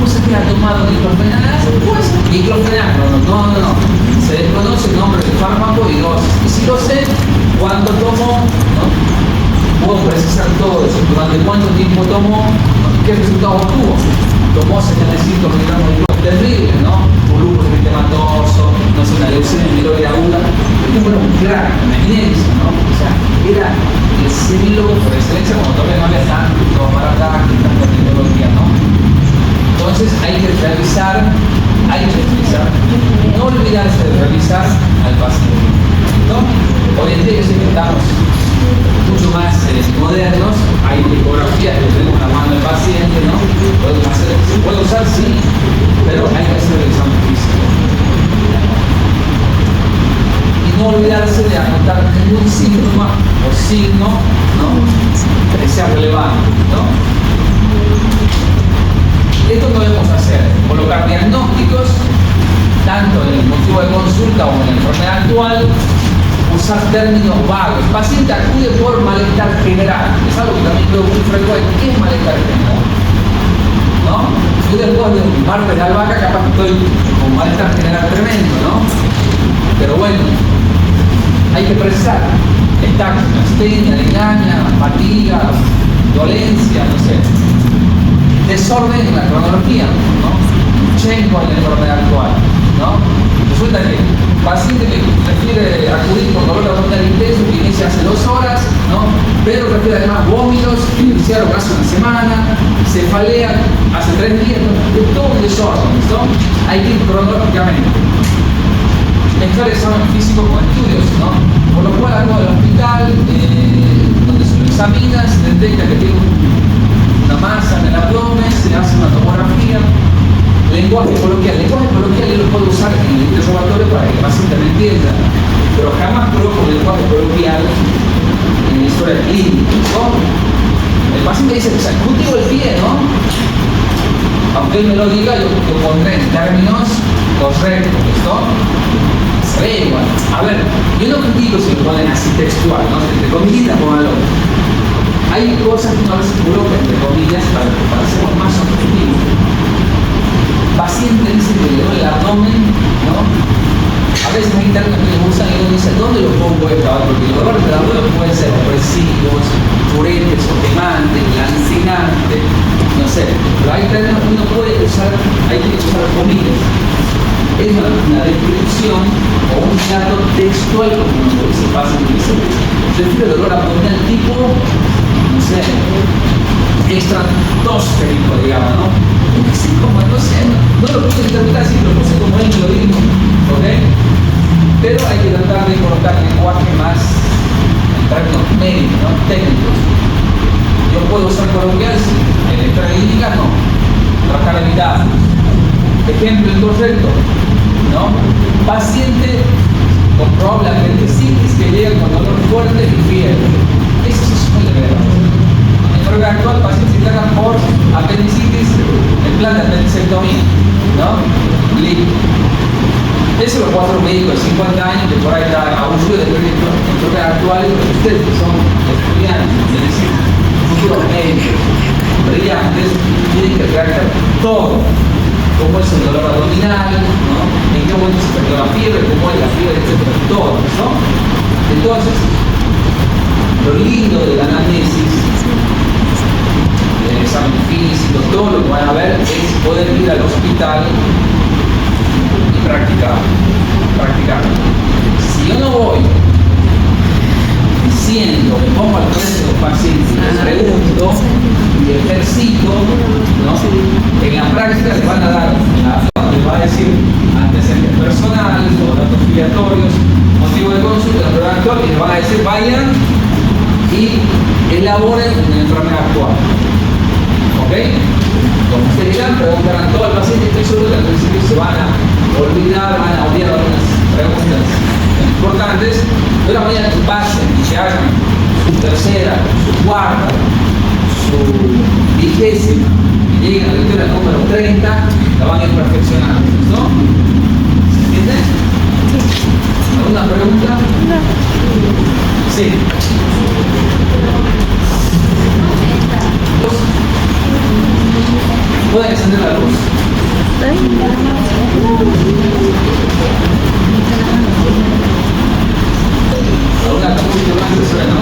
cosa que ha tomado diclofenac, pues diclofenac, no. Se desconoce el nombre del fármaco y dosis. Y si lo sé, cuándo tomó, ¿no? Puedo precisar todo eso, durante cuánto tiempo tomó, ¿no? ¿Qué resultados tuvo? Tomó 75 miligramos de glucosa, terrible, ¿no? Un lupus eritematoso, no sé, una leucemia amiloide aguda. Este fue un crack, una eminencia, ¿no? O sea, era el semiólogo por excelencia cuando todavía no había tanto para acá, tanta tecnología, ¿no? Entonces hay que revisar, no olvidarse de revisar al paciente, ¿no? Hoy en día yo sé que estamos mucho más modernos, hay ecografías que tenemos la mano del paciente, ¿no? Se puede usar, sí, pero hay que hacer el examen físico. Y no olvidarse de anotar ningún síntoma o signo, ¿no? Que sea relevante, ¿no? Esto que debemos hacer, colocar diagnósticos, tanto en el motivo de consulta o en la enfermedad actual, usar términos vagos. El paciente acude por malestar general, es algo que también veo muy frecuente. ¿Qué es malestar general? ¿No? Yo después de un martes de albahaca capaz que estoy con malestar general tremendo, ¿no? Pero bueno, hay que precisar. Está astenia, legaña, fatiga, dolencia, no sé. Desorden en la cronología, ¿no? Checo en la enfermedad actual, ¿no? Resulta que el paciente que refiere acudir con dolor abdominal intenso que inicia hace 2 horas, ¿no? Pero refiere además vómitos que iniciaron hace una semana, cefalea hace 3 días, ¿no? Es todo un desorden, ¿no? Hay que ir cronológicamente. Mezclar examen físico con estudios, ¿no? Por lo cual algo del hospital, donde se lo examina, se detecta que tiene una masa en el abdomen, se hace una tomografía. Lenguaje coloquial yo lo puedo usar en el interrogatorio para que el ella, pero jamás produjo el lenguaje coloquial en la historia clínica, ¿no? El paciente dice, o sea, cultivo el pie, ¿no? Aunque él me lo diga, yo pondré en términos correctos, ¿no? Se ve igual. A ver, yo no critico si lo ponen así textual, ¿no? Entre comillas, pónganlo. Hay cosas que uno a veces coloca entre comillas para ser más objetivos. Paciente dice que le duele el abdomen, ¿no? A veces hay términos que usan y uno dice, ¿dónde lo pongo esto? Porque los dolores del abdomen pueden ser opresivos, puretes o quemantes, lancinantes, no sé. Pero hay términos que uno puede usar, hay que usar comillas. Es una descripción o un dato textual, como se pasa en el refiere dolor abdominal tipo, no sé, estratosférico, digamos, ¿no? Así como, no sé, no lo puse interpretar así, lo puse como él lo dijo, ¿ok? Pero hay que tratar de colocar lenguaje más en términos médicos, ¿no? Técnicos. Yo puedo usar coloquiales, en electrolítica no, tratar de evitar. Ejemplo incorrecto, ¿no? Paciente con probable apendicitis que llega con dolor fuerte y fiebre. Eso se suele ver. En el programa actual, pacientes se tratan por apendicitis en plan de apendicectomía, ¿no? Listo. Eso lo puedo hacer un médico de 50 años que por ahí está aburrido de ver enfermedades actuales, pero ustedes que son estudiantes de medicina, futuros médicos, brillantes, tienen que tratar todo. Cómo es el dolor abdominal, ¿no? En qué momento se perdió la fiebre, cómo es la fiebre, etc. Todo, ¿no? Entonces, lo lindo de la anamnesis, del examen físico, todo lo que van a ver es poder ir al hospital y practicar. Si yo no voy diciendo, me pongo al frente de los pacientes, les pregunto y ejercito, ¿no? En la práctica les van a dar, les va a decir antecedentes personales o datos filiatorios, motivo de consulta, el programa actual, y les van a decir vayan y elaboren una enfermedad actual. ¿Ok? Como ustedes dirán, preguntarán todo al paciente, estoy seguro que al principio se van a olvidar, van a obviar algunas preguntas importantes, pero a medida que pasen y que hagan su tercera, su cuarta, su 20ª, y lleguen a la lectura número 30, la van a ir perfeccionando, ¿no? ¿Se entiende? ¿Alguna pregunta? No. Sí. ¿Pueden encender la luz? ¿Alguna consulta más de no?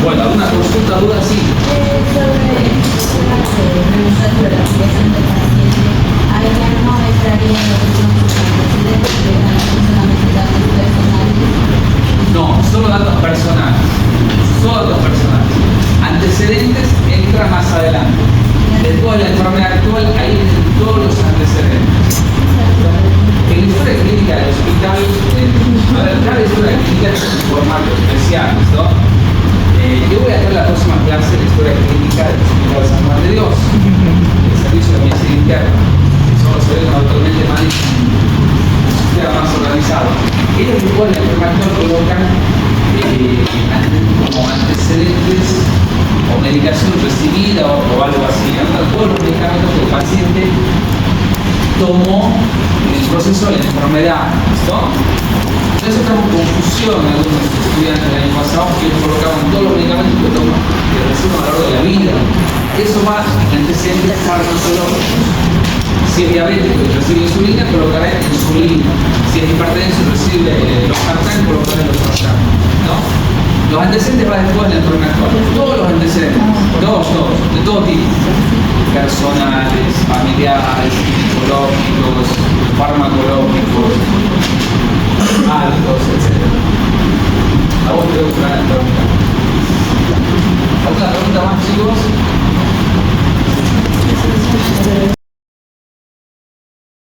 Bueno, ¿alguna consulta, duda? Sí. Sobre la afiliación del paciente, ahí ya no estaría lo que son sus antecedentes, que solamente datos personales. No, solo datos personales. Antecedentes entra más adelante. Después de la enfermedad actual, ahí vienen todos los antecedentes. En la historia clínica del hospital, cada historia clínica es un formato especial, ¿no? Yo voy a dar la próxima clase de historia clínica del Hospital San Juan de Dios, el servicio de medicina interna, que son los servicios actualmente más un sistema más organizado. Ellos después de la enfermedad actual colocan como antecedentes o medicación recibida o algo así, todos los medicamentos que el paciente tomó en el proceso de la enfermedad, ¿no? Entonces trajo confusión a algunos estudiantes el año pasado que ellos colocaban todos los medicamentos que toman, que reciben a lo largo de la vida. Eso va en antecedentes farmacológicos. Si es diabético y recibe insulina, colocará insulina. Si es hipertenso y recibe los sartán, colocará los sartán, ¿no? Los antecedentes van después de la enfermedad actual. Todos los antecedentes, todos, de todo tipo. Personales, familiares, psicológicos, farmacológicos, altos, etc. ¿A vos te